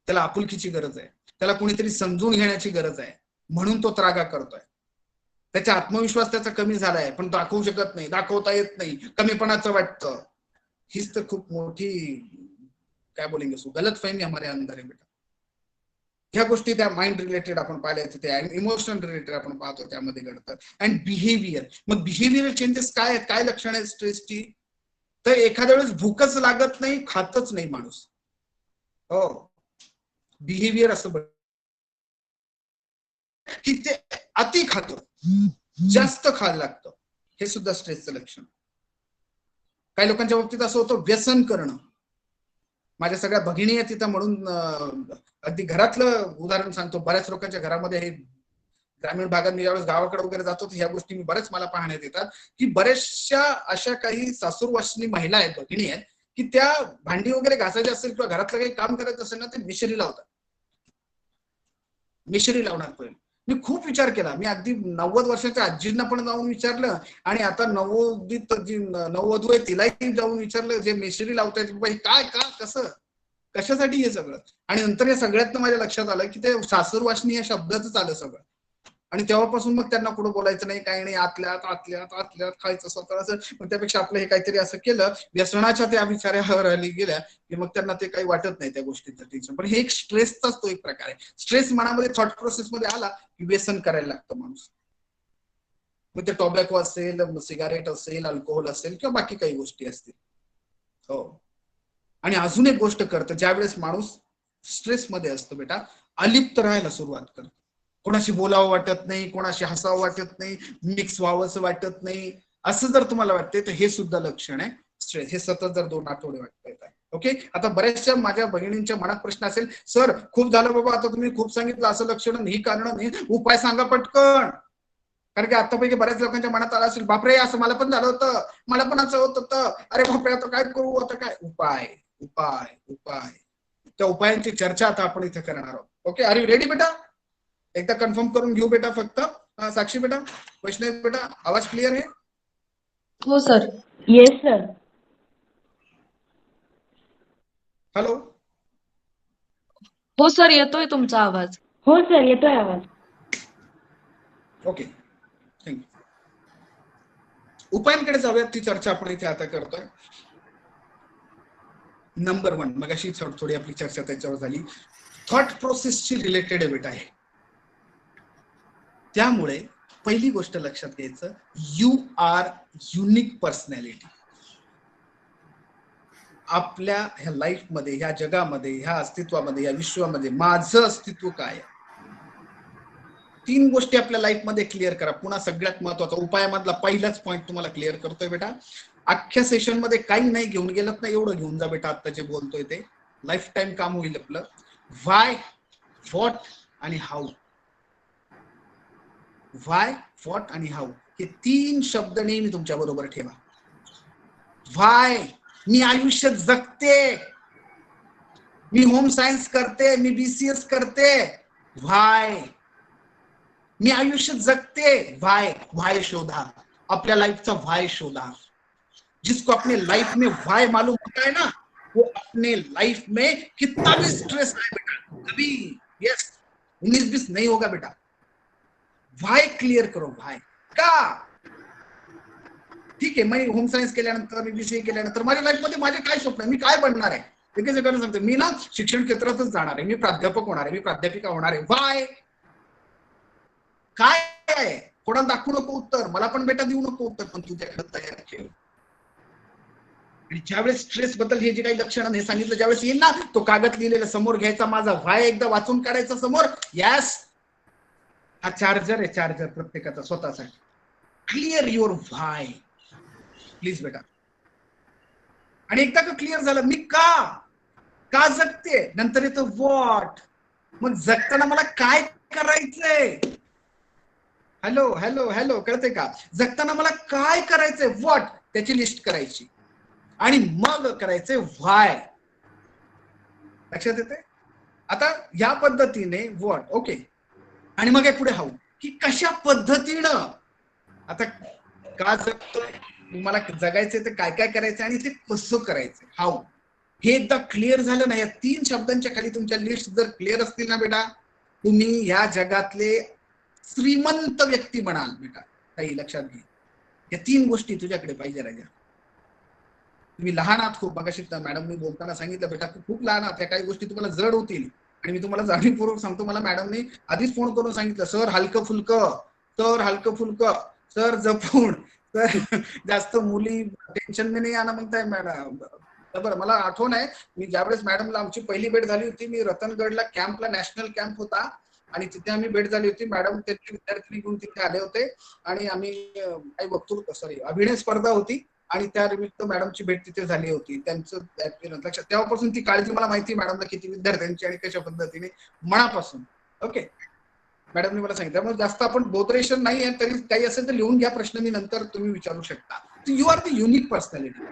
त्याला आपुलकीची गरज आहे, त्याला कोणीतरी समजून घेण्याची गरज आहे, म्हणून तो त्रागा करतोय. त्याचा आत्मविश्वास त्याचा कमी झालाय, पण दाखवू शकत नाही, दाखवता येत नाही, कमीपणाचं वाटतं. हीच तर खूप मोठी काय बोलेंगे सो गलत फहमी हमारे अंदर है बेटा. ह्या गोष्टी त्या माइंड रिलेटेड आपण पाहिल्या, ते इमोशनल रिलेटेड आपण पाहतो त्यामध्ये घडतं. अँड बिहेवियर, मग बिहेवियर चेंजेस काय आहेत, काय लक्षण आहेत स्ट्रेसची, तर एखाद्या वेळेस भूकच लागत नाही, खातच नाही माणूस. हो, बिहेवियर असं की ते अति खातो, जास्त खायला लागतं, हे सुद्धा स्ट्रेसचं लक्षण. काही लोकांच्या बाबतीत असं होतं व्यसन करणं. माझ्या सगळ्या भगिनी आहेत तिथं, म्हणून अगदी घरातलं उदाहरण सांगतो. बऱ्याच लोकांच्या घरामध्ये हे ग्रामीण भागात मी ज्यावेळेस गावाकडे वगैरे जातो ह्या गोष्टी मी बऱ्याच मला पाहण्यात येतात, की बऱ्याचशा अशा काही सासूरवासनी महिला आहेत, भगिनी आहेत, की त्या भांडी वगैरे घासायची असेल किंवा घरातलं काही काम करायचं असेल ना ते मिश्री लावतात, मिश्री लावणार पहिले. मी खूप विचार केला, मी अगदी 90 वर्षाच्या आजींना पण जाऊन विचारलं, आणि आता नवोदित जी नववधू आहे तिलाही जाऊन विचारलं, जे मिश्री लावतायत काय का कसं कशासाठी हे सगळं. आणि नंतर या सगळ्यातनं माझ्या लक्षात आलं की ते सासूरवासनी या शब्दातच आलं सगळं. आणि तेव्हापासून मग त्यांना कुठं बोलायचं नाही, काही नाही, आतल्यात आतल्यात आतल्यात खायचं स्वतःचं. मग त्यापेक्षा आपलं हे काहीतरी असं केलं, व्यसनाच्या त्या विचारावर आली गेल्या की मग त्यांना ते काही वाटत नाही त्या गोष्टीचं टेन्शन. पण हे एक स्ट्रेसचाच तो एक प्रकार आहे. स्ट्रेस मनामध्ये थॉट प्रोसेसमध्ये आला की व्यसन करायला लागतं माणूस. मग ते टोबॅको असेल, सिगारेट असेल, अल्कोहोल असेल किंवा बाकी काही गोष्टी असतील. हो. आणि अजून एक गोष्ट करतं, ज्यावेळेस माणूस स्ट्रेसमध्ये असतो बेटा, अलिप्त राहायला सुरुवात करतो. कोणाशी बोलावं वाटत नाही, कोणाशी हसावं वाटत नाही, मिक्स व्हावंसं वाटत नाही, असं जर तुम्हाला वाटतंय तर हे सुद्धा लक्षण आहे स्ट्रेस. हे सतत जर 2 आठवडे वाटत येत आहे. ओके. आता बऱ्याचशा माझ्या बहिणींच्या मनात प्रश्न असेल, सर खूप झालं बाबा, आता तुम्ही खूप सांगितलं, असं लक्षण ही कारण नाही, उपाय सांगा पटकन. कारण की आतापैकी बऱ्याच लोकांच्या मनात आलं असेल, बापरे असं मला पण झालं होतं, मला पण असं होत होतं, अरे बापरे आता काय करू, आता काय. उपाय उपाय उपाय. त्या उपायांची चर्चा आता आपण इथे करणार आहोत. ओके, आर यू रेडी बेटा? एकदा कन्फर्म करून घेऊ बेटा फक्त. साक्षी बेटा, वैष्णवी बेटा, आवाज क्लिअर आहे? हो सर. Yes sir. हॅलो. हो सर, येतोय तुमचा आवाज. हो सर, येतोय आवाज. Okay, thank you. उपायांकडे जाऊयात, ती चर्चा आपण इथे आता करतोय. नंबर 1, मग अशी थोडी आपली चर्चा त्याच्यावर झाली. थॉट प्रोसेसची रिलेटेड बेटा आहे. त्यामुळे पहिली गोष्ट लक्षात घ्यायचं, यू आर युनिक पर्सनॅलिटी. आपल्या ह्या लाईफमध्ये, ह्या जगामध्ये, ह्या अस्तित्वामध्ये, या विश्वामध्ये माझं अस्तित्व काय आहे, 3 गोष्टी आपल्या लाईफमध्ये क्लिअर करा. पुन्हा सगळ्यात महत्वाचा उपायामधला पहिलाच पॉईंट तुम्हाला क्लिअर करतोय बेटा. अख्ख्या सेशन मध्ये काही नाही घेऊन गेलं ना, एवढं घेऊन जा बेटा. आता जे बोलतोय ते लाईफ टाइम काम होईल आपलं. व्हाय, व्हॉट आणि हाऊ. व्हाय, व्हॉट आणि हाऊ हे 3 शब्द नेहमी तुमच्या बरोबर ठेवा. व्हाय, मी आयुष्य जगते, मी होम सायन्स करते, मी बीसीएस करते. व्हाय, मी आयुष्य जगते. व्हाय, व्हाय शोधा. अपने लाइफ का व्हाय शोधा. जिसको अपने लाइफ में व्हाय मालूम होता है ना, वो अपने लाइफ में कितना भी स्ट्रेस आए बेटा, कभी 19-20 नहीं होगा बेटा. व्हाय क्लियर करो. व्हाय का. ठीक आहे, मी होम सायन्स केल्यानंतर, मी बीसीए केल्यानंतर माझ्या लाईफ मध्ये माझे काय स्वप्न आहे, मी काय बनणार आहे, हे सगळं सांगतो. मी ना शिक्षण क्षेत्रातच जाणार आहे, मी प्राध्यापक होणार आहे, मी प्राध्यापिका होणार आहे. व्हाय काय आहे, कोणाला दाखवू नको उत्तर, मला पण बेटा देऊ नको उत्तर, पण तुझ्याकडे तयार ठेव. आणि ज्यावेळेस स्ट्रेस बद्दल हे जे काही लक्षण हे सांगितलं, ज्यावेळेस येईल ना, तो कागद लिहिलेला समोर घ्यायचा, माझा व्हाय एकदा वाचून काढायचा समोर. यस, हा चार्जर आहे, चार्जर प्रत्येकाचा स्वतःसाठी. क्लिअर युअर व्हाय प्लीज बेटा. आणि एकदा का क्लिअर झालं, मी का जगते, नंतर येतं व्हॉट. मग जगताना मला काय करायचंय. हॅलो हॅलो हॅलो, कळते का? जगताना मला काय करायचंय, व्हॉट त्याची लिस्ट करायची आणि मग करायचंय व्हाय. लक्षात येते? आता या पद्धतीने व्हॉट, ओके. आणि मग पुढे हाऊ, की कशा पद्धतीनं आता का जगतोय, मला जगायचंय तर काय काय करायचं आणि ते कसं करायचं. हाऊ हे एकदा क्लिअर झालं ना, या 3 शब्दांच्या खाली तुमच्या लिस्ट जर क्लिअर असतील ना बेटा, तुम्ही या जगातले श्रीमंत व्यक्ती म्हणाल बेटा. काही लक्षात घे, या 3 गोष्टी तुझ्याकडे पाहिजे राजा. तुम्ही लहान आहात खूप. मगाशी मॅडम मी बोलताना सांगितलं बेटा, खूप लहान आहात, या काही गोष्टी तुम्हाला जड होतील. आणि मी तुम्हाला जाणीवपूर्वक सांगतो, मला मॅडमने आधीच फोन करून सांगितलं, सर हलकं फुलकं, सर हलकं फुलकं, सर जपून, सर जास्त मुली टेन्शन में नाही आना म्हणताय मॅडम. बरं, मला आठवण आहे, मी ज्यावेळेस मॅडमला आमची पहिली भेट झाली होती, मी रतनगडला कॅम्पला, नॅशनल कॅम्प होता आणि तिथे आम्ही भेट झाली होती. मॅडम त्यांचे विद्यार्थी घेऊन तिथे आले होते आणि आम्ही काही वक्तृत्व, सॉरी अभिनय स्पर्धा होती आणि त्या निमित्त मॅडमची भेट तिथे झाली होती. त्यांचं लक्षात, तेव्हापासून ती काळजी मला माहिती मॅडमला किती विद्यार्थ्यांची आणि कशा पद्धतीने, मनापासून. ओके, मॅडमने मला सांगितलं. त्यामुळे जास्त आपण बोथरेशन नाही आहे, तरी काही असेल तर लिहून घ्या प्रश्न, मी नंतर तुम्ही विचारू शकता. You are the unique personality.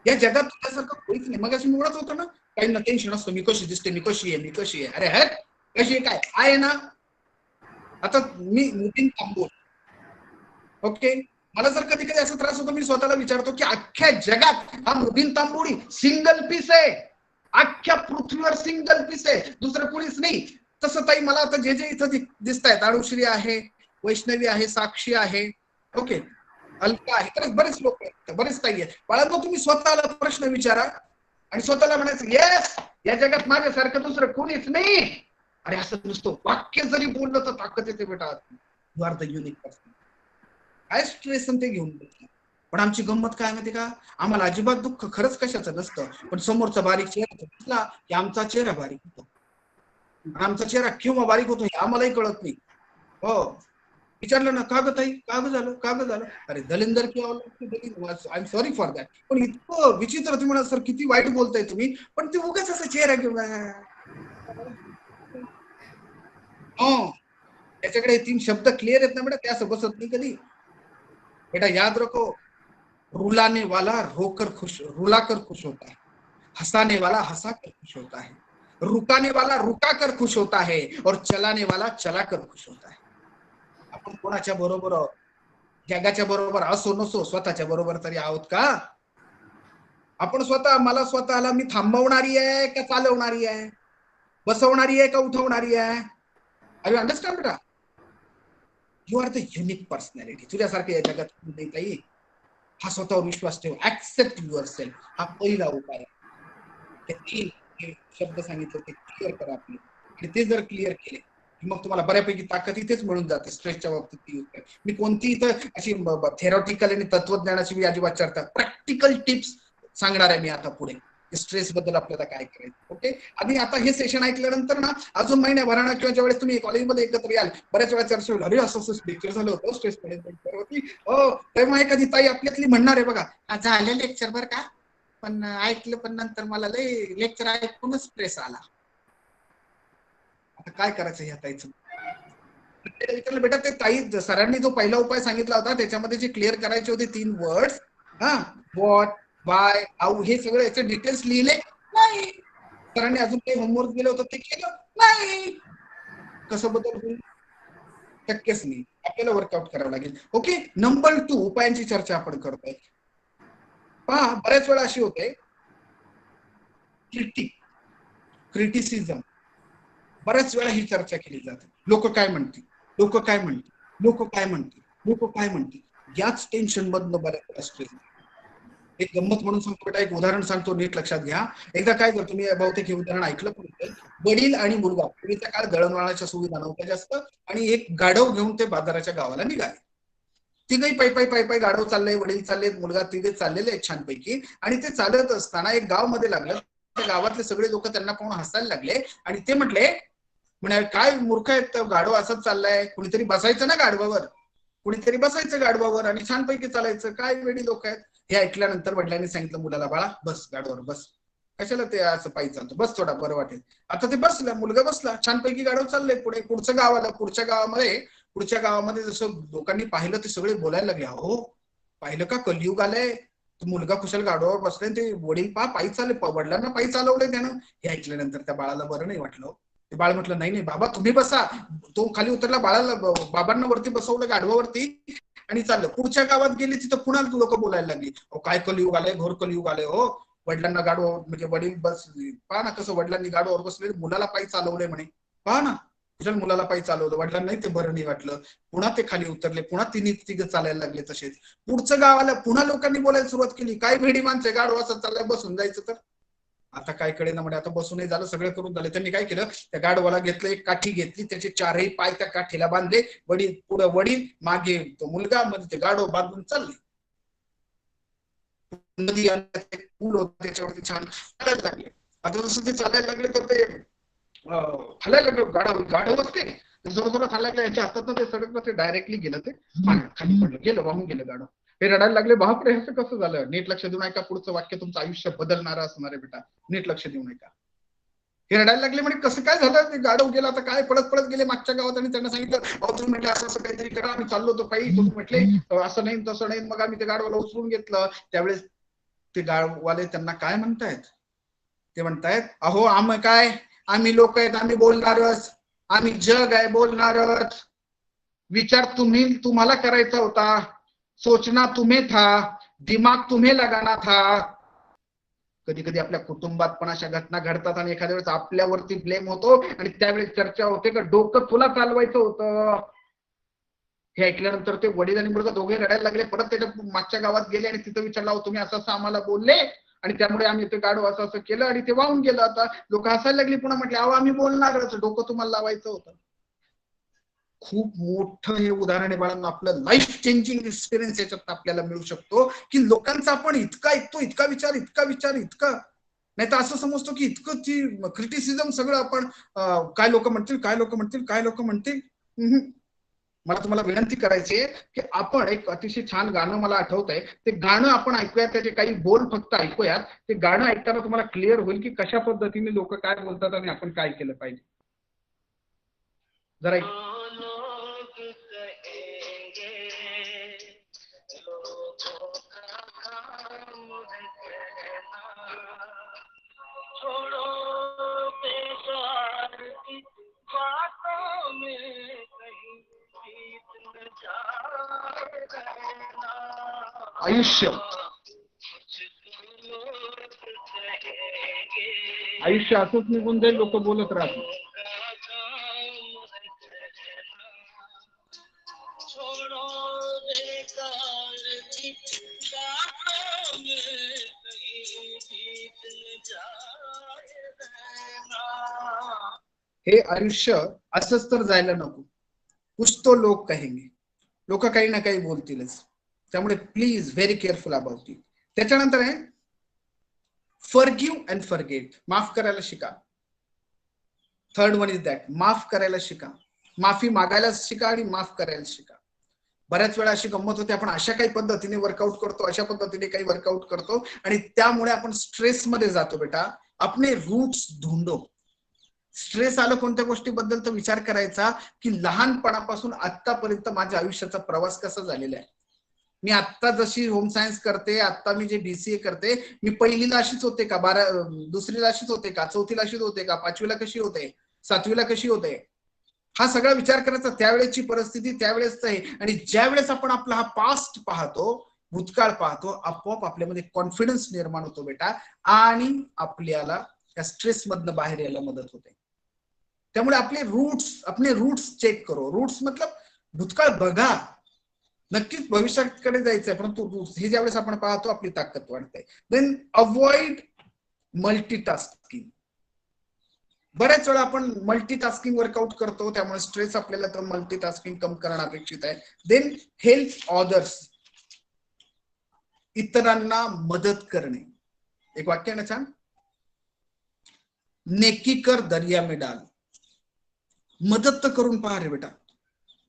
या जगात तुझ्यासारखं कोणीच नाही. मग अशी मुळात होतं ना, काही ना टेन्शन असतं, मी कशी दिसते, मी कशी आहे, मी कशी आहे. अरे हट, कशी आहे, काय आहे ना. आता मी मुबीन तांबोळ, ओके, मला जर कधी कधी असा त्रास होतो, मी स्वतःला विचारतो की अख्ख्या जगात हा मुबीन तांबोळी सिंगल पीस आहे, अख्ख्या पृथ्वीवर सिंगल पीस आहे, दुसरं कोणीच नाही. तसं ताई मला आता जे जे इथं दिसत आहेत, अनुश्री आहे, वैष्णवी आहे, साक्षी आहे, ओके, अलका आहे, तर बरेच लोक आहेत, बरेच ताई आहेत. बाळांनो, तुम्ही स्वतःला प्रश्न विचारा आणि स्वतःला म्हणायचं, येस, या जगात माझ्यासारखं दुसरं कोणीच नाही. अरे असं नुसतं वाक्य जरी बोललं तर ताकद येते बेटा. You are the unique person. काय स्ट्रेस ते घेऊन बसला. पण आमची गंमत काय माहिती का, आम्हाला अजिबात दुःख खरंच कशाचं नसतं, पण समोरचा बारीक चेहरा दिसला की आमचा चेहरा बारीक होतो. आमचा चेहरा केव्हा बारीक होतो हे आम्हालाही कळत नाही. हो, विचारलं ना, का ग ताई, का ग झालं, का ग झालं, अरे दलिंदर किंवा I am sorry for that. पण इतकं विचित्र, तुम्ही म्हणा सर किती वाईट बोलताय तुम्ही, पण ते उगाच असं चेहरा घेऊन, हो त्याच्याकडे 3 शब्द क्लिअर आहेत ना बेटा, त्या असं बसत नाही कधी बेटा. याद रखो, रुलाने वाला रोकर खुश, रुलाकर खुश होता है, हंसाने वाला हंसा कर खुश होता है. रुकाने वाला रुका कर खुश होता है और चलाने वाला चला कर खुश होता है. आपण कोणाच्या बरोबर आहोत? जगाच्या बरोबर असो नसो, स्वतःच्या बरोबर तरी आहोत का? आपण मला स्वतःला मी थांबवणारी आहे का चालवणारी आहे, बसवणारी आहे का उठवणारी आहे? आर यू अंडरस्टँड बेटा? You are the unique personality. तुझ्यासारखे या जगात नाही ताई. हा स्वतःवर विश्वास ठेव. Accept yourself. हा पहिला उपाय आहे. ते 3 शब्द सांगितले ते क्लिअर करा आपले, आणि ते जर क्लिअर केले मग तुम्हाला बऱ्यापैकी ताकद इथेच मिळून जाते. स्ट्रेसच्या बाबतीत मी कोणती इथं अशी थेरॉटिकल आणि तत्वज्ञानाची मी अजिबात चर्चा, प्रॅक्टिकल टिप्स सांगणार आहे मी आता पुढे, स्ट्रेस बद्दल आपल्याला काय करायचं. ओके. आणि आता हे सेशन ऐकल्यानंतर ना अजून महिन्याभराना किंवा ज्यावेळेस तुम्ही कॉलेजमध्ये एकत्र याल, बऱ्याच वेळा चर्चा होईल, अरे असं लेक्चर झालं होतं स्ट्रेस मॅनेजमेंट होती. हो, तेव्हा एखादी ताई आपल्यातली म्हणणार आहे बघा, झालं लेक्चर बरं का, पण ऐकलं पण नंतर मला लय लेक्चर ऐकूनच स्ट्रेस आला. आता काय करायचं ह्या ताईचं? विचारलं बेटा ते ताई सरांनी जो पहिला उपाय सांगितला होता त्याच्यामध्ये जे क्लिअर करायचे होते 3 वर्ड्स, व्हॉट, वाय, हाऊ, हे सगळे याचे डिटेल्स लिहिले नाही. सरांनी अजून काही होमवर्क दिलं होतं ते केलं नाही. कसं बदल होईल? शक्यच नाही. आपल्याला वर्कआउट करावं लागेल. ओके. नंबर 2 उपायांची चर्चा आपण करतोय. पहा, बऱ्याच वेळा अशी होते क्रिटिसिझम. बऱ्याच वेळा ही चर्चा केली जाते. लोक काय म्हणतील, लोक काय म्हणतील, लोक काय म्हणतील, लोक काय म्हणतील, याच टेन्शन मधनं बऱ्याच वेळा स्ट्रेस. एक गंमत म्हणून सांगतो बेटा, एक उदाहरण सांगतो, नीट लक्षात घ्या. एकदा काय करतो, तुम्ही बहुतेक हे उदाहरण ऐकलं पण, वडील आणि मुलगा, पूर्वीच्या काळ दळणवळणाच्या सुविधा नव्हत्या जास्त, आणि एक गाढव घेऊन ते बाजाराच्या गावाला निघाले. तिघही पायी गाढव चाललंय, वडील चाललेत, मुलगा, तिघे चाललेले आहेत छानपैकी. आणि ते चालत असताना एक गाव मध्ये लागलं. त्या गावातले सगळे लोक त्यांना पाहून हसायला लागले आणि ते म्हटले, काय मूर्ख आहेत, गाढव असंच चाललाय, कुणीतरी बसायचं ना गाढवावर, कुणीतरी बसायचं गाढवावर आणि छानपैकी चालायचं, काय वेडी लोक आहेत. हे ऐकल्यानंतर वडिलांनी सांगितलं मुलाला, बाळा बस गाढवावर बस, कशाला ते असं पायी चालतो, बस थोडा बरं वाटेल. आता ते बसला, मुलगा बसला, छानपैकी गाढव चाललंय पुढे. पुढचं गाव आलं. पुढच्या गावामध्ये जसं लोकांनी पाहिलं ते सगळे बोलायला लागले, हो पाहिलं का कलियुग आलंय, मुलगा कुशल गाढवावर बसलाय, ते वडील पायी चालले, वडिलांना पायी चालवलंय त्यानं. हे ऐकल्यानंतर त्या बाळाला बरं नाही वाटलं. ते बाळ म्हटलं, नाही बाबा तुम्ही बसा. तो खाली उतरला, बाळाला बाबांना वरती बसवलं गाढवावरती आणि चाललं. पुढच्या गावात गेली, तिथं पुन्हा लोक बोलायला लागली, काय कलियुग आलंय, घोर कलियुग आलंय. हो, वडिलांना गाढवावर, म्हणजे वडील बस, पहा ना कसं वडिलांनी गाढवावर बसले, मुलाला पायी चालवलंय म्हणे. पहा ना, कुशल मुलाला पायी चालवलं, वडिलांनाही ते बरं नाही वाटलं. पुन्हा ते खाली उतरले, पुन्हा तिघं चालायला लागले तसेच. पुढचं गाव आलं, पुन्हा लोकांनी बोलायला सुरुवात केली, काय भेडी माणसं, गाढवा असं चाललंय, बसून जायचं तर. आता काय कळेना म्हणजे, आता बसूनही झालं, सगळं करून झालं. त्यांनी काय केलं, त्या गाढवाला घेतलं, एक काठी घेतली, त्याचे 4ही पाय त्या काठीला बांधले. वडील पुढे, वडील मागे, तो मुलगा, मध्ये ते गाढव बांधून चालले. नदी पूल होता त्याच्यावरती छान चालायला लागले. आता जसं ते चालायला लागले तर ते हलायला लागलं. गाढव असते जोर जोरात हलायला लागलं, यांच्या हातात ते सडक ते डायरेक्टली गेलं, ते खाली पडलं, गेलं, वाहून गेलं गाढव. हे रडायला लागले, बापरे असं कसं झालं. नीट लक्ष देऊन ऐका, पुढचं वाक्य तुमचं आयुष्य बदलणारं असणार आहे बेटा, नीट लक्ष देऊन ऐका. हे रडायला लागले, म्हणजे कसं काय झालं, ते गाढव गेला, आता काय, पळत गेले मागच्या गावात आणि त्यांना सांगितलं, तुम्ही म्हटले असं काहीतरी करा, आम्ही चाललो होतो पायी, तुम्ही म्हटले असं नाही तसं नाही, मग आम्ही ते गाढवाला उचलून घेतलं. त्यावेळेस ते गाढवाले त्यांना काय म्हणतायत, ते म्हणतायत, अहो आम्ही लोक आहेत, आम्ही बोलणारच, आम्ही जग आहे बोलणारच, विचार तुम्हाला करायचा होता, सोचना तुम्हें था, दिमाग तुम्हें लगाना था. कधी कधी आपल्या कुटुंबात पण अशा घटना घडतात आणि एखाद्या वेळेस आपल्यावरती ब्लेम होतो आणि त्यावेळेस चर्चा होते का डोकं तुला चालवायचं होतं. हे ऐकल्यानंतर ते वडील आणि मुलगा दोघे रडायला लागले. परत त्याच्या मागच्या गावात गेले आणि तिथं विचारलं, तुम्ही असं आम्हाला बोलले आणि त्यामुळे आम्ही ते गाढव असं केलं आणि ते वाहून गेलं. आता लोक हसायला लागली. पुन्हा म्हटले, अहो आम्ही बोलणारच, डोकं तुम्हाला लावायचं होतं. खूप मोठं हे उदाहरण आहे बाळांनो, आपलं लाईफ चेंजिंग एक्सपिरियन्स याच्यात आपल्याला मिळू शकतो की लोकांचा आपण इतका ऐकतो, इतका विचार, नाही तर असं समजतो की इतकं ती क्रिटिसिझम सगळं आपण काय लोक म्हणतील. मला तुम्हाला विनंती करायची आहे की आपण एक अतिशय छान गाणं मला आठवत आहे, ते गाणं आपण ऐकूयात, त्याचे काही बोल फक्त ऐकूयात. ते गाणं ऐकताना तुम्हाला क्लिअर होईल की कशा पद्धतीने लोक काय बोलतात आणि आपण काय केलं पाहिजे. जरा छोड़ो आयुष्य आयुष्य असंच निघून जाईल, लोक बोलत राहतील. हे आयुष्य असंच तर जायला नको. कुछ तो लोग कहेंगे, लोक काही ना काही बोलतीलच. त्यामुळे please very careful about it. त्याच्यानंतर आहे फॉरगिव्ह अँड फॉरगेट, माफ करायला शिका. थर्ड वन इज दॅट, माफ करायला शिका. माफी मागायला शिका आणि माफ करायला शिका. बऱ्याच वेळा अशी गंमत होते, आपण अशा काही पद्धतीने वर्कआउट करतो, अशा पद्धतीने काही वर्कआउट करतो आणि त्यामुळे आपण स्ट्रेस मध्ये जातो. बेटा अपने रूट्स ढूंढो. स्ट्रेस आलं कोणत्या गोष्टीबद्दल तर विचार करायचा की लहानपणापासून आतापर्यंत माझ्या आयुष्याचा प्रवास कसा झालेला आहे. मी आत्ता जशी होम सायन्स करते, आता मी जे DCA करते, मी पहिलीला अशीच होते का, दुसरीला अशीच होते का, चौथीला अशीच होते का, पाचवीला कशी होते, सातवीला कशी होते, हा सगळा विचार करायचा. त्यावेळेची परिस्थिती त्यावेळेस आहे. आणि ज्या वेळेस आपण आपला हा पास्ट पाहतो, भूतकाळ पाहतो, आपोआप आपल्यामध्ये कॉन्फिडन्स निर्माण होतो बेटा, आणि आपल्याला त्या स्ट्रेस मधनं बाहेर यायला मदत होते. त्यामुळे अपने रूट्स चेक करो. रूट्स मतलब भूतकाळ बघा, नक्कीच भविष्याकडे जायचंय, परंतु रूट्स हे ज्यावेळेस आपण पाहतो आपली ताकद वाढते. Then avoid multitasking. बऱ्याच वेळा आपण मल्टीटास्किंग वर्कआउट करतो, त्यामुळे स्ट्रेस आपल्याला तर मल्टीटास्किंग कम करणं अपेक्षित आहे. देन हेल्प ऑदर्स, इतरांना मदत करणे. एक वाक्य आहे ना छान, नेकी कर दर्या में डाल. मदत तर करून पहा रे बेटा.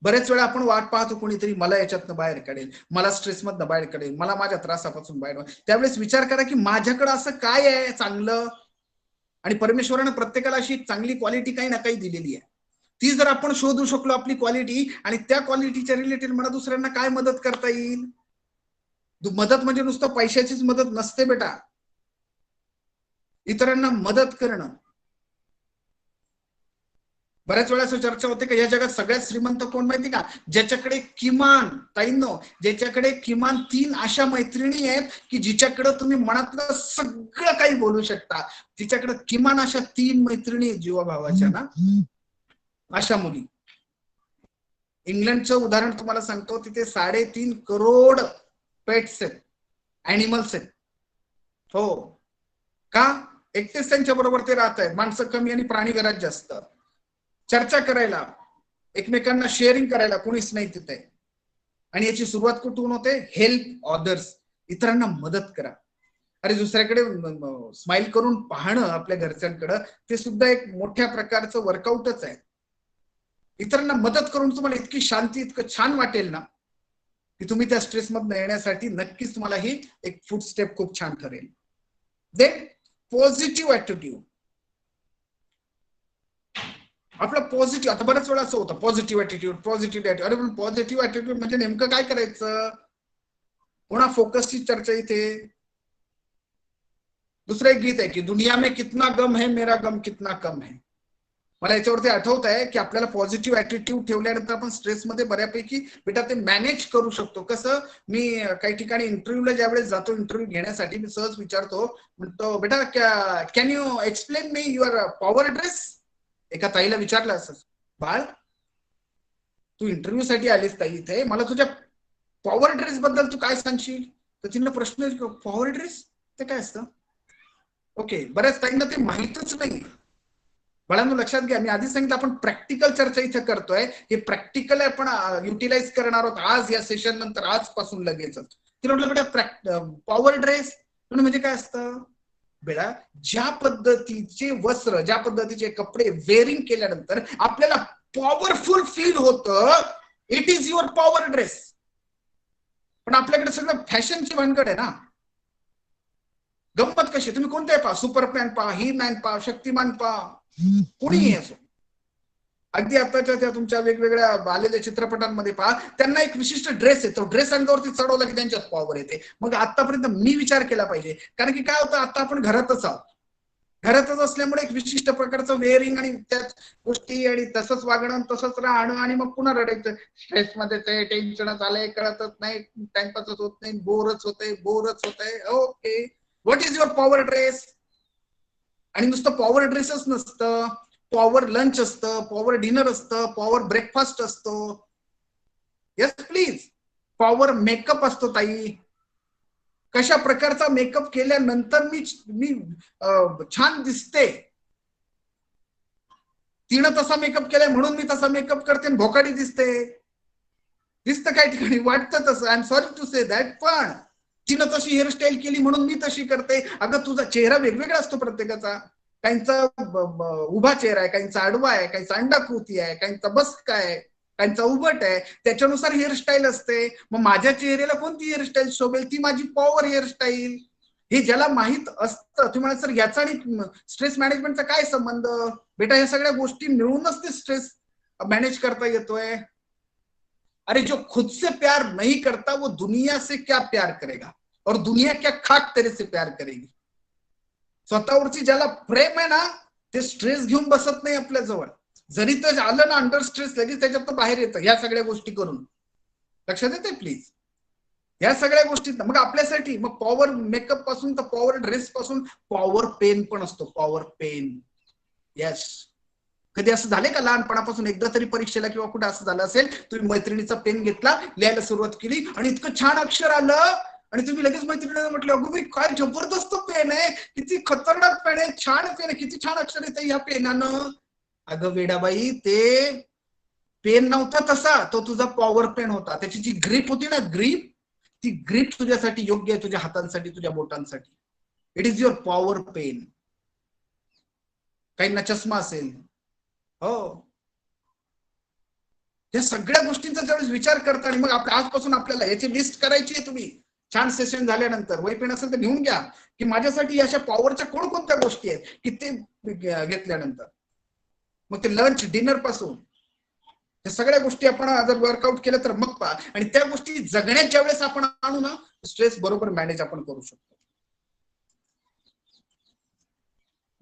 बरेच वेळा आपण वाट पाहतो कोणीतरी मला याच्यातनं बाहेर काढेल, मला स्ट्रेस मधनं बाहेर काढेल, मला माझ्या त्रासापासून बाहेर. त्यावेळेस विचार करा की माझ्याकडे असं काय आहे चांगलं, आणि परमेश्वरानं प्रत्येकाला अशी चांगली क्वालिटी काही ना काही दिलेली आहे. ती जर आपण शोधू शकलो आपली क्वालिटी, आणि त्या क्वालिटीच्या रिलेटेड मला दुसऱ्यांना काय मदत करता येईल. मदत म्हणजे नुसतं पैशाचीच मदत नसते बेटा, इतरांना मदत करणं. बऱ्याच वेळा असं चर्चा होते की या जगात सगळ्यात श्रीमंत कोण माहिती का, ज्याच्याकडे किमान ताईंनो, ज्याच्याकडे किमान 3 अशा मैत्रिणी आहेत की जिच्याकडे तुम्ही मनातलं सगळं काही बोलू शकता. तिच्याकडे किमान अशा 3 मैत्रिणी जीवाभावाच्या ना, अशा मुली. इंग्लंडचं उदाहरण तुम्हाला सांगतो, तिथे 3.5 करोड पेट्स आहेत, अॅनिमल्स आहेत. हो का, एकटेच त्यांच्या बरोबर ते राहत आहेत. माणसं कमी आणि प्राणी घरात जास्त. चर्चा करायला, एकमेकांना शेअरिंग करायला कोणीच नाही तिथे. आणि याची सुरुवात कुठून होते, हेल्प ऑदर्स, इतरांना मदत करा. अरे दुसऱ्याकडे स्माइल करून पाहणं आपल्या घरच्यांकडे, ते सुद्धा एक मोठ्या प्रकारचं वर्कआउटच आहे. इतरांना मदत करून तुम्हाला इतकी शांती, इतकं छान वाटेल ना की तुम्ही त्या स्ट्रेस मधून येण्यासाठी नक्कीच तुम्हाला ही एक फूड स्टेप खूप छान ठरेल. Then positive attitude. आपला पॉझिटिव्ह, आता बऱ्याच वेळा असं होतं पॉझिटिव्ह ऍटिट्यूड. अरे पण पॉझिटिव्ह ऍटिट्यूड म्हणजे नेमकं काय करायचं, पुन्हा फोकसची चर्चा इथे. दुसरं एक गीत आहे की दुनिया में कितना गम है मेरा गम कितना कम है. मला याच्यावरती आठवत आहे की आपल्याला पॉझिटिव्ह ऍटिट्यूड ठेवल्यानंतर आपण स्ट्रेसमध्ये बऱ्यापैकी बेटा ते मॅनेज करू शकतो. कसं, मी काही ठिकाणी इंटरव्ह्यूला ज्यावेळेस जातो, इंटरव्ह्यू घेण्यासाठी मी सहज विचारतो, म्हणतो बेटा can you explain me your power dress. एका ताईला विचारलं असं, बाळ तू इंटरव्ह्यू साठी आलीस ताई इथे, मला तुझ्या पॉवर ड्रेस बद्दल तू काय सांगशील. तर तिने प्रश्न, पॉवर ड्रेस ते काय असतं. ओके, बऱ्याच ताईंना ते माहितच नाही. बाळांनो लक्षात घ्या, मी आधी सांगितलं आपण प्रॅक्टिकल चर्चा इथे करतोय. हे प्रॅक्टिकल आपण युटिलाइज करणार आहोत आज या सेशन नंतर, आजपासून लगेचच. तिला म्हटलं बेटा पॉवर ड्रेस म्हणजे काय असतं. बेटा ज्या पद्धतीचे वस्त्र, ज्या पद्धतीचे कपडे वेअरिंग केल्यानंतर आपल्याला पॉवरफुल फील होतं, it is your power dress. पण आपल्याकडे सगळं फॅशनची भानगड आहे ना. गंमत कशी, तुम्ही कोणते पहा, सुपरमॅन पहा, ही मॅन पहा, शक्तिमान पहा, कोणीही असो. अगदी आताच्या त्या तुमच्या वेगवेगळ्या आलेल्या चित्रपटांमध्ये पहा, त्यांना एक विशिष्ट ड्रेस आहे, तो ड्रेस अंगावरती चढवला की त्यांच्यात पॉवर येते. मग आतापर्यंत मी विचार केला पाहिजे, कारण की काय होतं, आता आपण घरातच आहोत, घरातच असल्यामुळे एक विशिष्ट प्रकारचं वेअरिंग आणि त्याच गोष्टी आणि तसंच वागणं तसंच राहणं आणि मग पुन्हा रडायचं. स्ट्रेसमध्ये ते टेन्शनच आलंय, कळतच नाही, टाइमपासच होत नाही, बोरच होतंय. Okay, what is your power dress? आणि नुसतं पॉवर ड्रेसच नसतं, पॉवर लंच असतं, पॉवर डिनर असतं, पॉवर ब्रेकफास्ट असतो. Yes please. पॉवर मेकअप असतो ताई. कशा प्रकारचा मेकअप केल्यानंतर मी छान दिसते. तिनं तसा मेकअप केलाय म्हणून मी तसा मेकअप करते आणि भोकाडी दिसतं काही ठिकाणी, वाटतं तसं. I am sorry to say that. पण तिनं तशी हेअरस्टाईल केली म्हणून मी तशी करते. अगं तुझा चेहरा वेगवेगळा असतो प्रत्येकाचा. काहींचा उभा चेहरा आहे, काहींचा आडवा आहे, काहींचा अंडाकृती आहे, काहींचा बसका आहे, काहींचा उभट आहे. त्याच्यानुसार हेअरस्टाईल असते. मग माझ्या चेहऱ्याला कोणती हेअरस्टाईल शोभेल ती माझी पॉवर हेअरस्टाईल. हे ज्याला माहित असतं. तुम्हाला सर याचा आणि स्ट्रेस मॅनेजमेंटचा काय संबंध? बेटा या सगळ्या गोष्टी मिळूनच ते स्ट्रेस मॅनेज करता येतोय. अरे जो खुद से प्यार नहीं करता वो दुनिया से क्या प्यार करेगा, और दुनिया क्या खाक तेरे से प्यार करेगी. स्वतःवरची ज्याला प्रेम आहे ना ते स्ट्रेस घेऊन बसत नाही आपल्या जवळ. जरी ते आलं ना अंडर स्ट्रेस लगेच त्याच्यात बाहेर येतं या सगळ्या गोष्टी करून. लक्षात येते प्लीज या सगळ्या गोष्टी. मग आपल्यासाठी मग पॉवर मेकअप पासून तर पॉवर ड्रेस पासून पॉवर पेन पण असतो. Power pen. यस. कधी असं झाले का लहानपणापासून एकदा तरी परीक्षेला किंवा कुठे असं झालं असेल, तुम्ही मैत्रिणीचा पेन घेतला, लिहायला सुरुवात केली आणि इतकं छान अक्षर आलं आणि तुम्ही लगेच मैत्रिणीला म्हटलं अगं मी काय जबरदस्त पेन आहे, किती खतरनाक पेन आहे, छान पेन आहे, किती छान अक्षर येतं या पेनानं. अगं वेडाबाई ते पेन नव्हता तसा, तो तुझा पॉवर पेन होता. त्याची जी ग्रीप होती ना, ग्रीप, ती ग्रीप तुझ्यासाठी योग्य आहे, तुझ्या हातांसाठी, तुझ्या बोटांसाठी. It is your power pen. काहींना चष्मा असेल. हो. या सगळ्या गोष्टींचा ज्यावेळेस विचार करता आणि मग आजपासून आपल्याला याची लिस्ट करायची आहे. तुम्ही छान सेशन झाल्यानंतर वही पेन असेल तर घेऊन घ्या की माझ्यासाठी अशा पॉवरच्या कोणकोणत्या गोष्टी आहेत की ते घेतल्यानंतर मग ते लंच डिनर पासून या सगळ्या गोष्टी आपण जर वर्कआउट केलं तर मग पहा. आणि त्या गोष्टी जगण्याच्या वेळेस आपण आणू ना स्ट्रेस बरोबर मॅनेज आपण करू शकतो.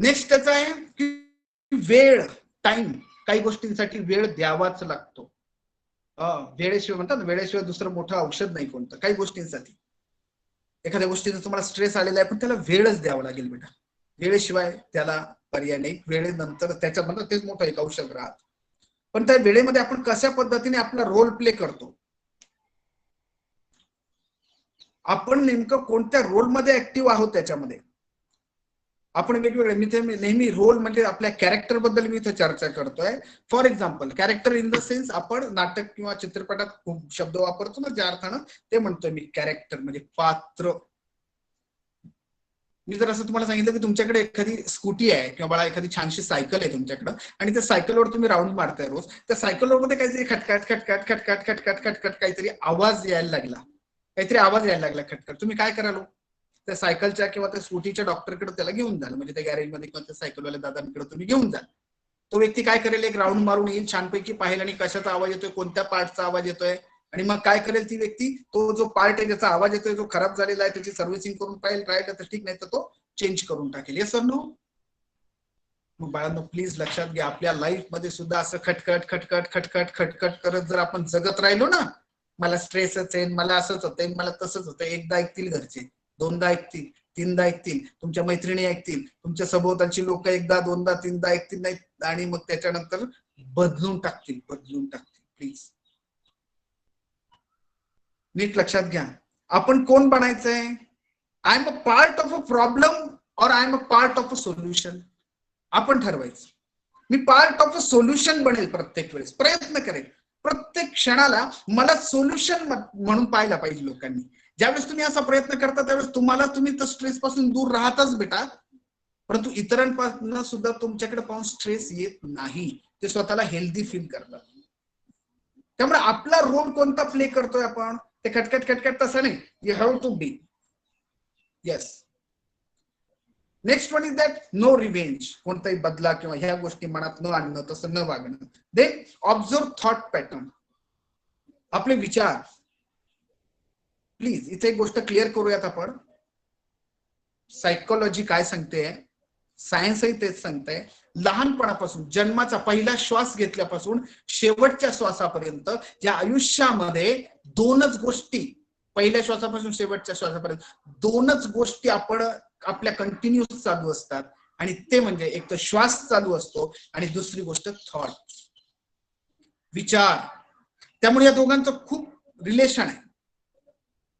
नेक्स्ट त्याचा आहे की वेळ, टाइम. काही गोष्टींसाठी वेळ द्यावाच लागतो. वेळेशिवाय म्हणतात ना, वेळेशिवाय दुसरं मोठं औषध नाही कोणतं. काही गोष्टींसाठी एखाद्या गोष्टीचा तुम्हाला स्ट्रेस आलेला आहे पण त्याला वेळच द्यावा लागेल बेटा. वेळेशिवाय त्याला पर्याय नाही. वेळेनंतर त्याच्यामध्ये तेच मोठं एक औषध राहत. पण त्या वेळेमध्ये आपण कशा पद्धतीने आपला रोल प्ले करतो, आपण नेमकं कोणत्या रोलमध्ये ऍक्टिव्ह आहोत त्याच्यामध्ये आपण वेगवेगळे. मी नेहमी रोल म्हणजे आपल्या कॅरेक्टर बद्दल मी इथे चर्चा करतोय. For example character in the sense आपण नाटक किंवा चित्रपटात खूप शब्द वापरतो ना ज्या अर्थानं, ते म्हणतोय मी. कॅरेक्टर म्हणजे पात्र. मी जर असं तुम्हाला सांगितलं की तुमच्याकडे एखादी स्कूटी आहे किंवा बाळा एखादी छानशी सायकल आहे तुमच्याकडे आणि त्या सायकलवर तुम्ही राऊंड मारताय रोज, त्या सायकलवर मध्ये काहीतरी खटखट खटखट खटखट खटखट खटखट काहीतरी आवाज यायला लागला खटखट. तुम्ही काय कराल? त्या सायकलच्या किंवा त्या स्कूटीच्या डॉक्टरकडे त्याला घेऊन जाल, म्हणजे त्या गॅरेजमध्ये किंवा त्या सायकलवाल्या दादांकडे तुम्ही घेऊन जाल. तो व्यक्ती काय करेल, एक राऊंड मारून येईल, छानपैकी पाहिलं आणि कशाचा आवाज येतोय, कोणत्या पार्टचा आवाज येतोय, आणि मग काय करेल ती व्यक्ती, तो जो पार्ट आहे ज्याचा आवाज येतोय जो खराब झालेला आहे त्याची सर्व्हिसिंग करून पाहिजे, राहिलं तर ठीक, नाही तर तो चेंज करून टाकेल. Yes sir no? मग बाळांनो प्लीज लक्षात घ्या, आपल्या लाईफ मध्ये सुद्धा असं खटखट खटखट खटखट खटखट करत जर आपण जगत राहिलो ना, मला स्ट्रेसच आहे, मला असंच होतंय, मला तसंच होतंय, एकदा ऐकतील घरचे, दोनदा ऐकतील, तीनदा ऐकतील, तुमच्या मैत्रिणी ऐकतील, तुमच्या सभोवतालची लोक एकदा दोनदा तीनदा ऐकतील नाही, आणि मग त्याच्यानंतर बदलून टाकतील. प्लीज नीट लक्षात घ्या, आपण कोण बनायचंय? I am a part of a problem और I am a part of a solution. आपण ठरवायचं. मी पार्ट ऑफ अ सोल्युशन बनेल, प्रत्येक वेळेस प्रयत्न करेल, प्रत्येक क्षणाला मला सोल्युशन म्हणून पाहायला पाहिजे लोकांनी. ज्यावेळेस तुम्ही असा प्रयत्न करता त्यावेळेस तुम्ही तर स्ट्रेस पासून दूर राहताच बेटा, परंतु इतरांपासून सुद्धा तुमच्याकडे पाहून स्ट्रेस येत नाही. ते स्वतःला हेल्दी फील करतात. त्यामुळे आपला रोल कोणता प्ले करतोय आपण, ते खटखट खटखट तसं नाही. You have to be. Yes. Next one is that no revenge. कोणताही बदला किंवा ह्या गोष्टी मनात न आणणं, तसं न वागणं. Then observe thought pattern. आपले विचार. प्लीज इथे एक गोष्ट क्लिअर करूयात आपण. सायकोलॉजी काय सांगते, सायन्सही तेच सांगतंय. लहानपणापासून जन्माचा पहिला श्वास घेतल्यापासून शेवटच्या श्वासापर्यंत या आयुष्यामध्ये दोनच गोष्टी, पहिल्या श्वासापासून शेवटच्या श्वासापर्यंत दोनच गोष्टी आपण आपल्या कंटिन्युअस चालू असतात. आणि ते म्हणजे एक तर श्वास चालू असतो आणि दुसरी गोष्ट थॉट, विचार. त्यामुळे या दोघांचं खूप रिलेशन आहे.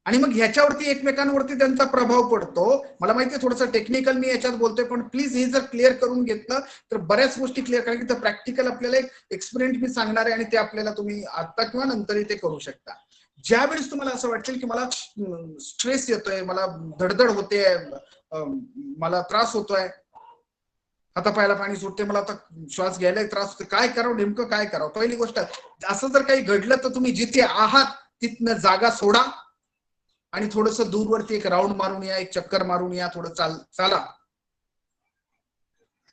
आणि मग ह्याच्यावरती एकमेकांवरती त्यांचा प्रभाव पडतो. मला माहितीये थोडंसं टेक्निकल मी याच्यात बोलतोय, पण प्लीज हे जर क्लिअर करून घेतलं तर बऱ्याच गोष्टी क्लिअर, कारण की प्रॅक्टिकल आपल्याला एक एक्सपेरिमेंट मी सांगणार आहे आणि ते आपल्याला तुम्ही आता किंवा नंतरही ते करू शकता. ज्यावेळेस तुम्हाला असं वाटेल की मला स्ट्रेस येतोय, मला धडधड होते, मला त्रास होतोय, हातापायाला पाणी सुटते, मला आता श्वास घ्यायला त्रास होतो, काय करावं, नेमकं काय करावं. पहिली गोष्ट, असं जर काही घडलं तर तुम्ही जिथे आहात तिथनं जागा सोडा आणि थोडस दूरवरती एक राऊंड मारून या, एक चक्कर मारून या, थोडं चाला.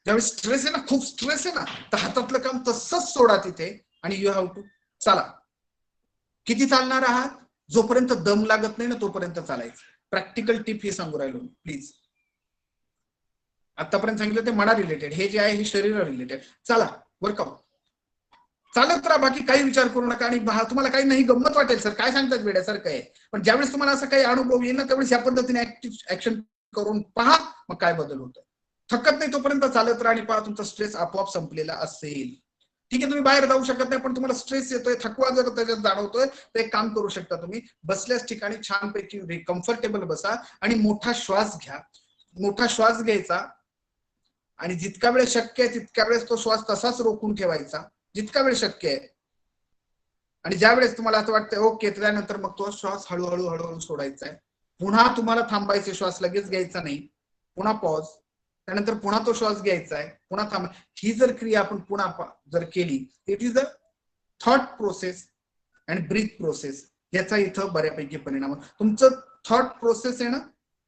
ज्यावेळी स्ट्रेस आहे ना, खूप स्ट्रेस आहे ना, तर हातातलं काम तसंच सोडा तिथे आणि यू हॅव टू चाला. किती चालणार आहात? जोपर्यंत दम लागत नाही ना तोपर्यंत चालायचं. प्रॅक्टिकल टिप हे सांगू राहिलो प्लीज. आतापर्यंत सांगितलं ते मना रिलेटेड, हे जे आहे हे शरीर रिलेटेड. चला वर्कआउट चालत राहा, बाकी काही विचार करू नका. आणि तुम्हाला काही नाही गंमत वाटेल, सर काय सांगतात वेड्यासारखं आहे, पण ज्यावेळेस तुम्हाला असं काही अनुभव येईल ना त्यावेळेस या पद्धतीने ऍक्शन करून पहा, मग काय बदल होतो. थकत नाही तोपर्यंत चालत राहा आणि पहा तुमचा स्ट्रेस आपोआप संपलेला असेल. ठीक आहे, तुम्ही बाहेर जाऊ शकत नाही, पण तुम्हाला स्ट्रेस येतोय, थकवा जर त्याच्यात जाणवतोय तर एक काम करू शकता तुम्ही, बसल्याच ठिकाणी छानपैकी कम्फर्टेबल बसा आणि मोठा श्वास घ्या. मोठा श्वास घ्यायचा आणि जितका वेळ शक्य आहे तितक्या वेळेस तो श्वास तसाच रोखून ठेवायचा, जितका वेळ शक्य आहे. आणि ज्या वेळेस तुम्हाला असं वाटतं ओके, त्यानंतर मग तो श्वास हळूहळू हळूहळू सोडायचा आहे. पुन्हा तुम्हाला थांबायचे, श्वास लगेच घ्यायचा नाही, पुन्हा पॉज, त्यानंतर पुन्हा तो श्वास घ्यायचा आहे, पुन्हा थांबा. ही जर क्रिया आपण पुन्हा जर केली, it is a thought process and breath process. याचा इथं बऱ्यापैकी परिणाम. तुमचं थॉट प्रोसेस आहे ना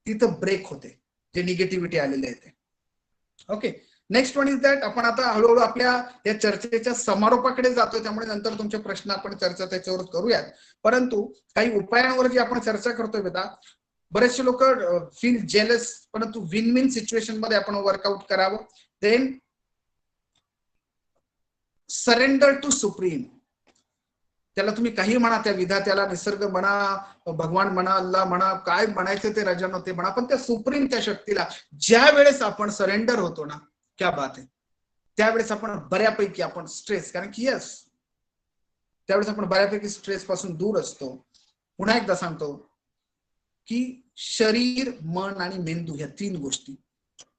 तिथं ब्रेक होते, जे निगेटिव्हिटी आलेले आहे ते. Okay, next one is that, आपण आता हळूहळू आपल्या या चर्चेच्या समारोपाकडे जातोय, त्यामुळे नंतर तुमचे प्रश्न आपण चर्चा त्याच्यावर करूयात. परंतु काही उपायांवर जी आपण चर्चा करतोय बेटा, बरेचसे लोक फील जेलस, परंतु विन विन सिच्युएशन मध्ये आपण वर्कआउट करावं. Then surrender to supreme. त्याला तुम्ही काही म्हणा, त्या विधात्याला, निसर्ग म्हणा, भगवान म्हणा, अल्लाह म्हणा, काय म्हणायचं ते राजांना ते म्हणा, पण त्या सुप्रीम, त्या शक्तीला ज्या वेळेस आपण सरेंडर होतो ना, क्या बात आहे, त्यावेळेस आपण बऱ्यापैकी आपण स्ट्रेस, कारण की यस त्यावेळेस आपण बऱ्यापैकी स्ट्रेस पासून दूर असतो. पुन्हा एकदा सांगतो की शरीर, मन आणि मेंदू ह्या तीन गोष्टी,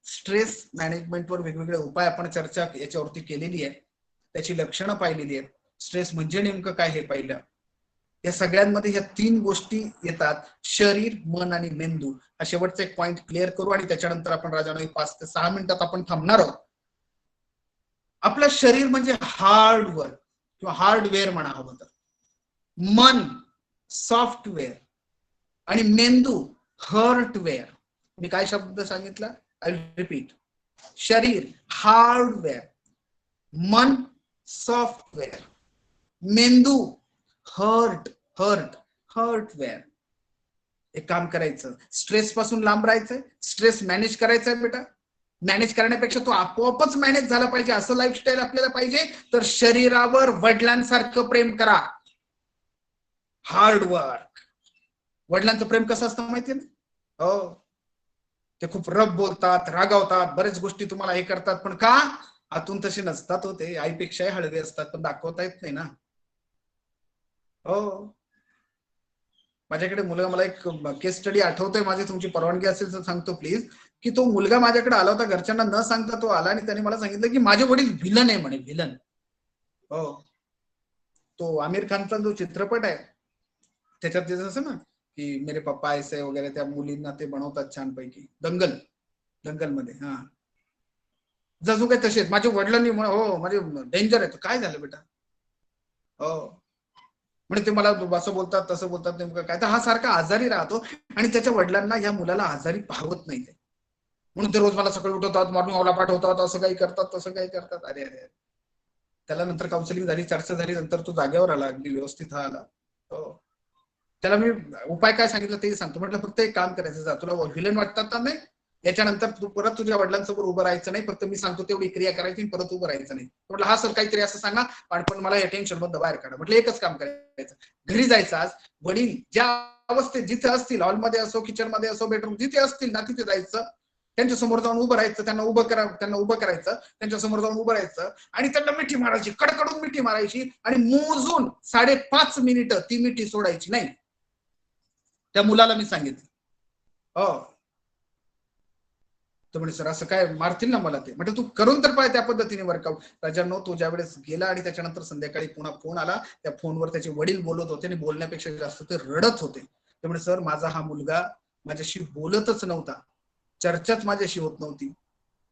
स्ट्रेस मॅनेजमेंटवर वेगवेगळे उपाय आपण चर्चा याच्यावरती केलेली आहे, त्याची लक्षणं पाहिलेली आहेत. स्ट्रेस म्हणजे नेमकं काय हे पाहिलं. या सगळ्यांमध्ये ह्या तीन गोष्टी येतात, शरीर, मन आणि मेंदू. हा शेवटचा एक पॉइंट क्लिअर करू आणि त्याच्यानंतर आपण राजानो 5 ते 6 मिनिटात आपण थांबणार आहोत. आपलं शरीर म्हणजे हार्डवर्क किंवा हार्डवेअर म्हणा हवं तर, मन सॉफ्टवेअर आणि मेंदू हार्टवेअर. मी काय शब्द सांगितला, आय रिपीट. शरीर हार्डवेअर, मन सॉफ्टवेअर, मेंदू हार्टवेअर. एक काम करायचं, स्ट्रेस पासून लांब राहायचंय, स्ट्रेस मॅनेज करायचंय बेटा. मॅनेज करण्यापेक्षा तो आपोआपच मॅनेज झाला पाहिजे असं लाईफस्टाईल आपल्याला पाहिजे, तर शरीरावर वडिलांसारखं प्रेम करा. हार्डवर्क. वडिलांचं प्रेम कसं असतं माहितीये ना? हो, ते खूप रफ बोलतात, रागावतात, बरेच गोष्टी तुम्हाला हे करतात, पण का आतून तसे नसतात होते, आईपेक्षाही हळवे असतात, पण दाखवता येत नाही ना. हो, माझ्याकडे मुलगा, मला एक केस स्टडी आठवतोय माझी, तुमची परवानगी असेल तर सांगतो प्लीज, की तो मुलगा माझ्याकडे आला होता, घरच्यांना न सांगता तो आला आणि त्याने मला सांगितलं की माझे वडील व्हिलन आहे म्हणे, व्हिलन. हो, तो आमिर खानचा जो चित्रपट आहे त्याच्यात ते असं ना की मेरे पप्पा ऐसे वगैरे, त्या मुलींना ते बनवतात छानपैकी. दंगल मध्ये, हा, जसू काय तसेच माझ्या वडिलांनी, हो माझे डेंजर आहे. काय झालं बेटा? हो, म्हणजे ते मला असं बोलतात तसं बोलतात, नेमकं काय, तर हा सारखा आजारी राहतो आणि त्याच्या वडिलांना या मुलाला आजारी पाहवत नाही ते, म्हणून ते रोज मला सकाळी उठवतात, मॉर्निंग वॉकला पाठवतात, असं काही करतात तसं काही करतात. अरे अरे, त्याला नंतर काउन्सिलिंग झाली, चर्चा झाली, नंतर तो जागेवर आला, अगदी व्यवस्थित आला. हो, त्याला मी उपाय काय सांगितलं ते सांगतो. म्हटलं फक्त एक काम करायचं, जा, तुला व्हिलन वाटतात ना, नाही याच्यानंतर तू परत तुझ्या वडिलांसमोर उभं राहायचं नाही, फक्त मी सांगतो तेवढी क्रिया करायची आणि परत उभं राहायचं नाही. म्हटलं हा सर काहीतरी असं सांगा पण मला या टेन्शन मधनं बाहेर काढा. म्हटलं एकच काम करायचं, घरी जायचं. आज वडील ज्या अवस्थेत जिथे असतील, हॉलमध्ये असो, किचन मध्ये असो, बेडरूम जिथे असतील ना, तिथे जायचं, त्यांच्या समोर जाऊन उभं राहायचं, त्यांना उभं करायचं, त्यांच्या समोर जाऊन उभं राहायचं आणि त्यांना मिठी मारायची, कडकडून मिठी मारायची आणि मोजून 5.5 मिनिटं ती मिठी सोडायची नाही. त्या मुलाला मी सांगितलं. हो तर म्हणजे सर असं काय मारतील ना मला ते. म्हणजे तू करून तर पाहिजे त्या पद्धतीने वर्कआउट. राजांनो, तो ज्या वेळेस गेला आणि त्याच्यानंतर संध्याकाळी पुन्हा फोन आला, त्या फोनवर त्याचे वडील बोलत होते आणि बोलण्यापेक्षा जास्त ते रडत होते. त्यामुळे सर माझा हा मुलगा माझ्याशी बोलतच नव्हता, चर्चाच माझ्याशी होत नव्हती,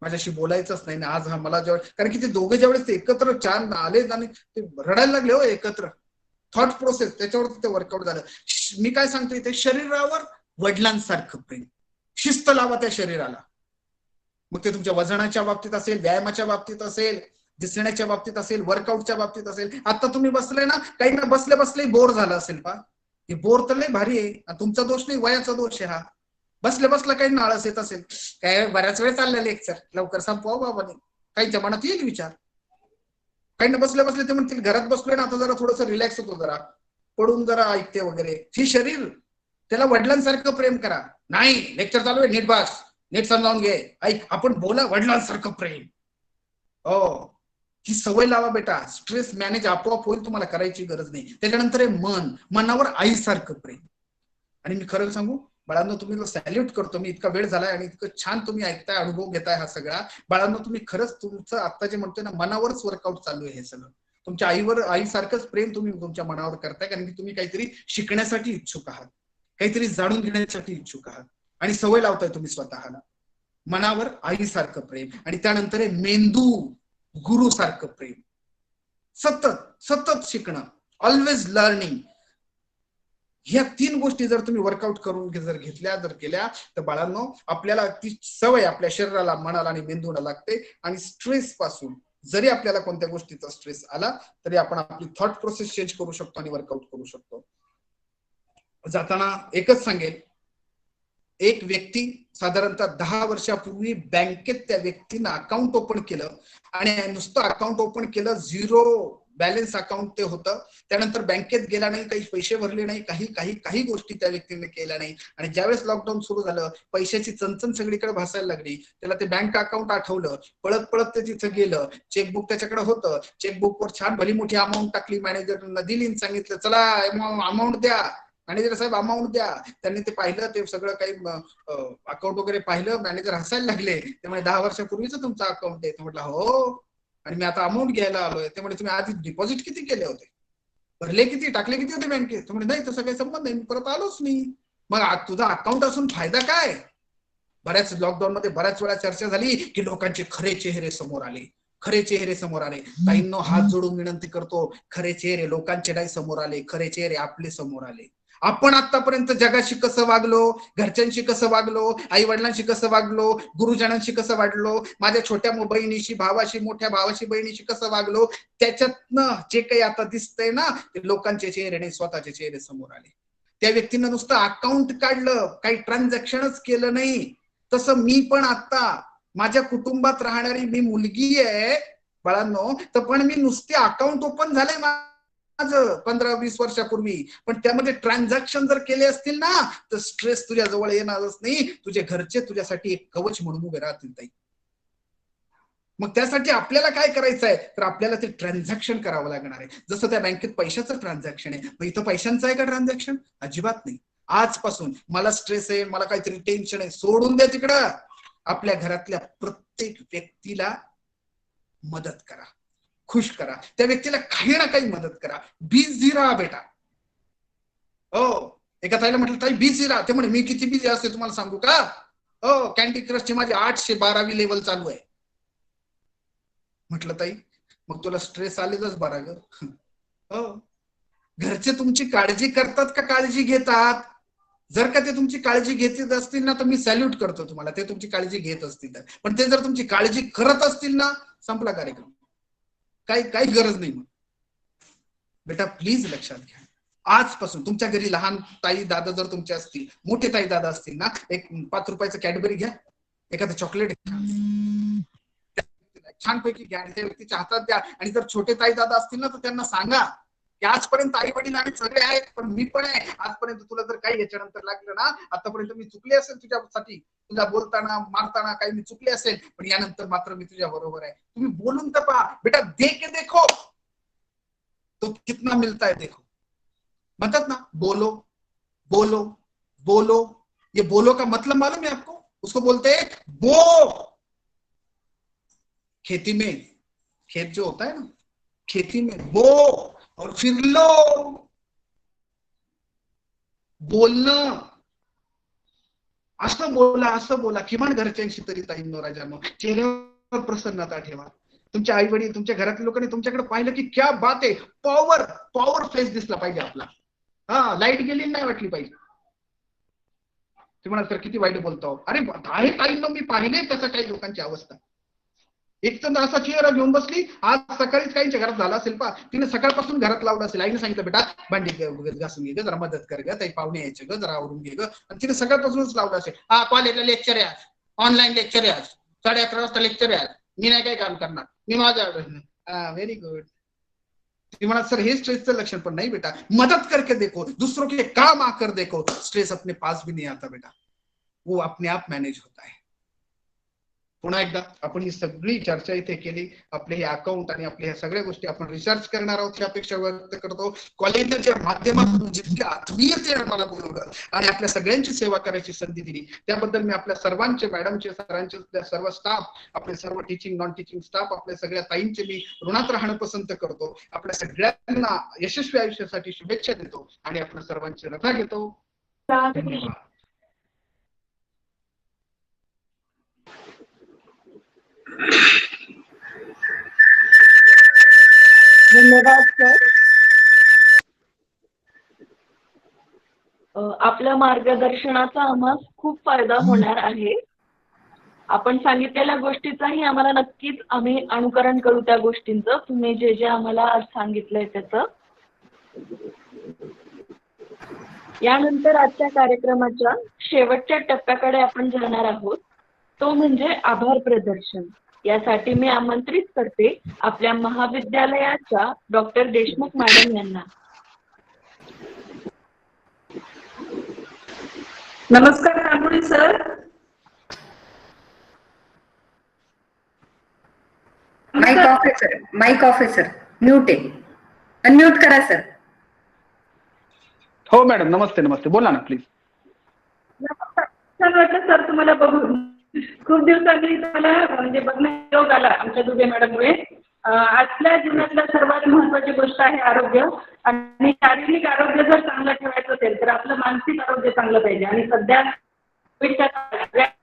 माझ्याशी बोलायचंच नाही. आज हा मला कारण की ते दोघे ज्यावेळेस ते एकत्र छान आले आणि ते रडायला लागले हो एकत्र. थॉट प्रोसेस त्याच्यावर ते वर्कआउट झालं. मी काय सांगतो इथे, शरीरावर वडिलांसारखं प्रेम, शिस्त लावा त्या शरीराला. मग ते तुमच्या वजनाच्या बाबतीत असेल, व्यायामाच्या बाबतीत असेल, दिसण्याच्या बाबतीत असेल, वर्कआउटच्या बाबतीत असेल. आता तुम्ही बसले ना, काही ना बसले बसले बोर झालं असेल पा, हे बोर तर लय भारी आहे. तुमचा दोष नाही, वयाचा दोष आहे हा. बसल्या बसला काही नाळस येत असेल, काय बऱ्याच वेळ चाललं लेक्चर, लवकर संपवा बाबा. नाही काहीच्या मनात येईल विचार. काही ना बसल्या बसले ते म्हणतील घरात बसलोय ना, आता जरा थोडस रिलॅक्स होतो, जरा पडून जरा ऐकते वगैरे. ही शरीर, त्याला वडिलांसारखं प्रेम करा. नाही लेक्चर चालू आहे, नीट बस, नीट समजावून घे, ऐक, आपण बोला, वडिलांसारखं प्रेम. हो, ही सवय लावा बेटा. स्ट्रेस मॅनेज आपोआप होईल, तुम्हाला करायची गरज नाही. त्याच्यानंतर आहे मन, मनावर आईसारखं प्रेम. आणि मी खरं सांगू बाळांनो, तुम्ही सॅल्यूट करतो मी, इतका वेळ झालाय आणि इतकं छान तुम्ही ऐकताय, अनुभव घेताय हा सगळा. बाळांनो, तुम्ही खरंच तुमचं आता जे म्हणतोय ना, मनावरच वर्कआउट चालू आहे हे सगळं. तुमच्या आईसारखंच प्रेम तुम्ही तुमच्या मनावर करताय, कारण की तुम्ही काहीतरी शिकण्यासाठी इच्छुक आहात, काहीतरी जाणून घेण्यासाठी इच्छुक आहात आणि सवय लावताय तुम्ही स्वतःला. मनावर आईसारखं प्रेम. आणि त्यानंतर आहे मेंदू, गुरु सारखं प्रेम. सतत सतत शिकणं, ऑलवेज लर्निंग. ह्या 3 गोष्टी जर तुम्ही वर्कआउट करून केल्या तर बाळांनो, आपल्याला ती सवय आपल्या शरीराला, मनाला आणि मेंदूला लागते. आणि स्ट्रेस पासून, जरी आपल्याला कोणत्या गोष्टीचा स्ट्रेस आला तरी आपण आपली थॉट प्रोसेस चेंज करू शकतो आणि वर्कआउट करू शकतो. जाताना एकच सांगेल, एक व्यक्ती साधारणतः 10 वर्षापूर्वी बँकेत त्या व्यक्तीनं अकाउंट ओपन केलं आणि नुसतं अकाउंट ओपन केलं, 0 बॅलन्स अकाउंट ते होतं. त्यानंतर बँकेत गेला नाही, काही पैसे भरले नाही, काही गोष्टी त्या व्यक्तीने केल्या नाही. आणि ज्यावेळेस लॉकडाऊन सुरू झालं, पैशाची चणचण सगळीकडे भासायला लागली, त्याला ते बँक अकाउंट आठवलं, पळत पळत ते तिथं गेलं, चेकबुक त्याच्याकडे होतं, चेकबुकवर छान भली मोठी अमाऊंट टाकली, मॅनेजरला दिली, सांगितलं चला अमाऊंट द्या, मॅनेजर साहेब अमाऊंट द्या. त्यांनी ते पाहिलं, ते सगळं काही अकाउंट वगैरे पाहिलं, मॅनेजर हसायला लागले. त्यामुळे 10 वर्षापूर्वीच तुमचं अकाउंट आहे. म्हटलं हो, आणि मी आता अमाऊंट घ्यायला आलोय. त्यामुळे तुम्ही आधी डिपॉझिट किती केले होते, भरले किती, टाकले किती होते बँकेत? म्हणजे नाही, तसं काही संबंध नाही, मी परत आलोच नाही. मग तुझा अकाउंट असून फायदा काय? बऱ्याच लॉकडाऊन मध्ये बऱ्याच वेळा चर्चा झाली की लोकांचे खरे चेहरे समोर आले, खरे चेहरे समोर आले. ताईंनो, हात जोडून विनंती करतो, खरे चेहरे लोकांचे नाही समोर आले, खरे चेहरे आपले समोर आले. आपण आतापर्यंत जगाशी कसं वागलो, घरच्यांशी कसं वागलो, आई वडिलांशी कसं वागलो, गुरुजनांशी कसं वागलो, माझ्या छोट्या बहिणीशी, भावाशी, मोठ्या भावाशी, बहिणीशी कसं वागलो, त्याच्यातनं जे काही आता दिसतंय ना, ते लोकांचे चेहरे नाही, स्वतःचे चेहरे समोर आले. त्या व्यक्तीनं नुसतं अकाउंट काढलं, काही ट्रान्झॅक्शनच केलं नाही. तसं मी पण आता माझ्या कुटुंबात राहणारी मी मुलगी आहे बाळांनो, तर पण मी नुसते अकाउंट ओपन झालंय माझं 15-20 वर्षापूर्वी, पण त्यामध्ये ट्रान्झॅक्शन जर केले असतील ना, तर स्ट्रेस तुझ्या जवळ येणारच नाही. तुझे घरचे तुझ्यासाठी एक कवच म्हणून उभे राहतील ताई. मग त्यासाठी आपल्याला काय करायचं आहे, तर आपल्याला ते ट्रान्झॅक्शन करावं लागणार आहे. जसं त्या बँकेत पैशाचं ट्रान्झॅक्शन आहे, मग इथं पैशांचं आहे का ट्रान्झॅक्शन? अजिबात नाही. आजपासून मला स्ट्रेस आहे, मला काहीतरी टेन्शन आहे, सोडून द्या तिकडं. आपल्या घरातल्या प्रत्येक व्यक्तीला मदत करा, खुश करा, त्या व्यक्तीला काही ना काही मदत करा. बिझी राहा बेटा. हो, एका ताईला म्हटलं ताई बिझी राहा, ते म्हणे मी किती बिझी असते तुम्हाला सांगू का? हो, कॅन्डी क्रशची माझी 812वी लेवल चालू आहे. म्हटलं ताई, मग तुला स्ट्रेस आलेच बरा ग. हो, घरचे तुमची काळजी करतात का काळजी घेतात? जर का ते तुमची काळजी घेत असतील ना, तर मी सॅल्यूट करतो तुम्हाला, ते तुमची काळजी घेत असतील तर. पण ते जर तुमची काळजी करत असतील ना, संपला कार्यक्रम, काही गरज नाही. मग बेटा प्लीज लक्षात घ्या, आजपासून तुमच्या घरी लहान ताई दादा जर तुमचे असतील, मोठे ताई दादा असतील ना, एक 5 रुपयाचं कॅडबरी घ्या, एखादं चॉकलेट छानपैकी घ्या आणि त्या व्यक्तीच्या हातात द्या. आणि जर छोटे ताई दादा असतील ना तर त्यांना सांगा की आजपर्यंत आई वडील आणि सगळे आहेत, पण मी पण आहे. आजपर्यंत तुला जर काही याच्यानंतर लागलं ना, आतापर्यंत मी चुकले असेल तुझ्यासाठी, तुला बोलताना मारताना काही मी चुकले असेल, पण यानंतर मात्र मी तुझ्या बरोबर आहे. तुम्ही बोलून तर पहा बेटा, दे के देखो तो कितना मिलता है देखो. म्हणतात ना, बोलो बोलो बोलो. ये बोलो का मतलब मालूम है आपको? उसको बोलते हैं बो. खेती में, खेत जो होता है ना, खेती में बो और फिर लो. बोलणं, असं बोला किमान घरच्यांशी तरी ताईंनो राजांनो, चेहऱ्यावर प्रसन्नता ठेवा. तुमच्या आई वडील, तुमच्या घरातल्या लोकांनी तुमच्याकडे पाहिलं की क्या बात आहे, पॉवर फेस दिसला पाहिजे आपला. हा, लाईट गेली नाही वाटली पाहिजे. तुम्हाला तर किती वाईट बोलतो. अरे आहे ताईंनो, मी पाहिले तसं काही लोकांची अवस्था. एक तर असा चेहरा घेऊन बसली. आज सकाळीच काहींच्या घरात झाला असेल पा, तिने सकाळपासून घरात लावलं असेल. आईने सांगितलं बेटा भांडी घासून घे ग, जरा मदत कर ग, ताई पाहुणे यायचे ग, जरा आवरून घे ग. आणि तिने सकाळपासूनच लावलं असेल. हा, कॉलेजला लेक्चर आहे आज, ऑनलाईन लेक्चर आहे आज, 11:30 वाजता लेक्चर आहे आज, मी नाही काही काम करणार, मी माझ्या. Very good. ती म्हणा सर हे स्ट्रेसचं लक्षण पण नाही बेटा, मदत करके देखो, दूसरों के काम आकर देखो, स्ट्रेस अपने पास भी नहीं आता बेटा, वो अपने आप मॅनेज होता है. पुन्हा एकदा आपण ही सगळी चर्चा इथे केली. आपले हे अकाउंट आणि आपल्या ह्या सगळ्या गोष्टी आपण रिसर्च करणार आहोत ही अपेक्षा व्यक्त करतो. कॉलेजच्या माध्यमातून जितक्या आत्मीयतेने मला बोलवलं आणि आपल्या सगळ्यांची सेवा करायची संधी दिली त्याबद्दल मी आपल्या सर्वांचे, मॅडमचे, सरांचे, सर्व स्टाफ, आपले सर्व टीचिंग नॉन टीचिंग स्टाफ, आपल्या सगळ्या ताईंचे मी ऋणात राहणं पसंत करतो. आपल्या सगळ्यांना यशस्वी आयुष्यासाठी शुभेच्छा देतो आणि आपल्या सर्वांची रजा घेतो. धन्यवाद. धन्यवाद सर. आपल्या मार्गदर्शनाचा आम्हाला खूप फायदा होणार आहे. आपण सांगितलेल्या गोष्टीचाही आम्हाला नक्कीच आम्ही अनुकरण करू त्या गोष्टींचं. तुम्ही जे जे आम्हाला आज सांगितलंय त्याचं. यानंतर आजच्या कार्यक्रमाच्या शेवटच्या टप्प्याकडे आपण जाणार आहोत, तो म्हणजे आभार प्रदर्शन. यासाठी मी आमंत्रित करते आपल्या महाविद्यालयाच्या डॉक्टर देशमुख मॅडम यांना. नमस्कार कांबळे सर. माइक ऑफ आहे सर, म्यूट आहे, अनम्यूट करा सर. हो मॅडम, नमस्ते नमस्ते, बोला ना प्लीज. छान वाटलं सर तुम्हाला बघून. खूप दिवसांनी तुम्हाला म्हणजे बघण्याचा योग आला आमच्या दुबे मॅडममुळे. आजच्या जीवनातल्या सर्वात महत्त्वाची गोष्ट आहे आरोग्य. आणि शारीरिक आरोग्य जर चांगलं ठेवायचं असेल तर आपलं मानसिक आरोग्य चांगलं पाहिजे. आणि सध्या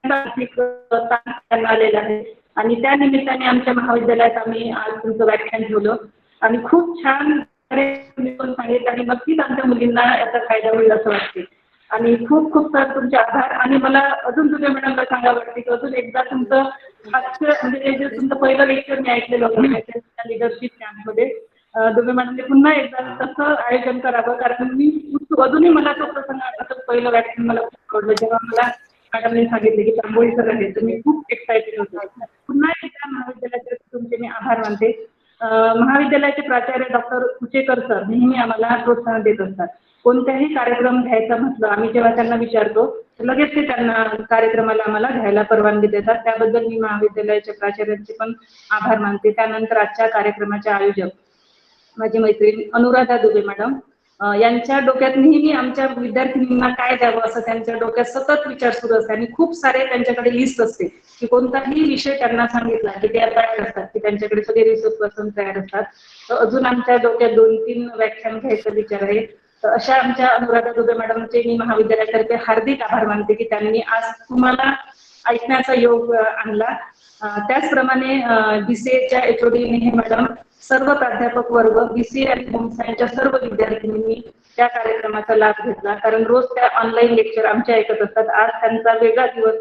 मानसिक ताण आलेला आहे आणि त्या निमित्ताने आमच्या महाविद्यालयात आम्ही आज तुमचं व्याख्यान ठेवलं आणि खूप छान सांगितलं आणि नक्कीच आमच्या मुलींना याचा फायदा होईल असं वाटते. आणि खूप खूप सर तुमचे आभार. आणि मला अजून दुबे मॅडमला सांगावं वाटते की अजून एकदा तुमचं म्हणजे जे तुमचं पहिलं लेक्चर मी ऐकलेलं होतं लिडरशिप कॅम्पमध्ये, दुबे मॅडमने पुन्हा एकदा तसं आयोजन करावं. कारण मी अजूनही मला तो प्रसंग आठवतो. पहिलं व्याख्यान मला खूप आवडलं जेव्हा मला मॅडमने सांगितले की तांबोळी सर आहे, तर मी खूप एक्सायटेड होतो. पुन्हा एकदा महाविद्यालयाचे तुमचे मी आभार मानते. महाविद्यालयाचे प्राचार्य डॉक्टर कुचेकर सर नेहमी आम्हाला प्रोत्साहन देत असतात. कोणत्याही कार्यक्रम घ्यायचा म्हटलं आम्ही जेव्हा त्यांना विचारतो लगेच ते त्यांना कार्यक्रमाला आम्हाला घ्यायला परवानगी देतात. त्याबद्दल मी महाविद्यालयाच्या प्राचार्यांचे पण आभार मानते. त्यानंतर आजच्या कार्यक्रमाचे आयोजक माझी मैत्रीण अनुराधा दुबे मॅडम, यांच्या डोक्यात नेहमी आमच्या विद्यार्थिनींना काय द्यावं असं त्यांच्या डोक्यात सतत विचार सुरू असते आणि खूप सारे त्यांच्याकडे लिस्ट असते की कोणताही विषय त्यांना सांगितला की ते तयार असतात, की त्यांच्याकडे सगळे रिसोर्स पर्सन तयार असतात. तर अजून आमच्या डोक्यात 2-3 व्याख्यान घ्यायचा विचार आहे. तर अशा आमच्या अनुराधा दुबे मॅडमचे मी महाविद्यालयातर्फे हार्दिक आभार मानते की त्यांनी आज तुम्हाला ऐकण्याचा योग आणला. त्याचप्रमाणे BCAच्या HOD नेहे मॅडम, सर्व प्राध्यापक वर्ग, BCA आणि होम सायन्सच्या सर्व विद्यार्थिनींनी त्या कार्यक्रमाचा लाभ घेतला. कारण रोज त्या ऑनलाईन लेक्चर आमच्या ऐकत असतात. आज त्यांचा वेगळा दिवस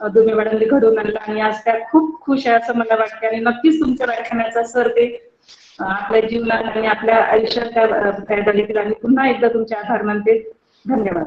दुबे मॅडमने घडवून आणला आणि आज त्या खूप खुश आहे असं मला वाटते. आणि नक्कीच तुमच्या व्याख्यानाचा सर ते आपल्या जीवनात आणि आपल्या आयुष्यात त्या फायदा घेतील. आणि पुन्हा एकदा तुमचे आभार मानते. धन्यवाद.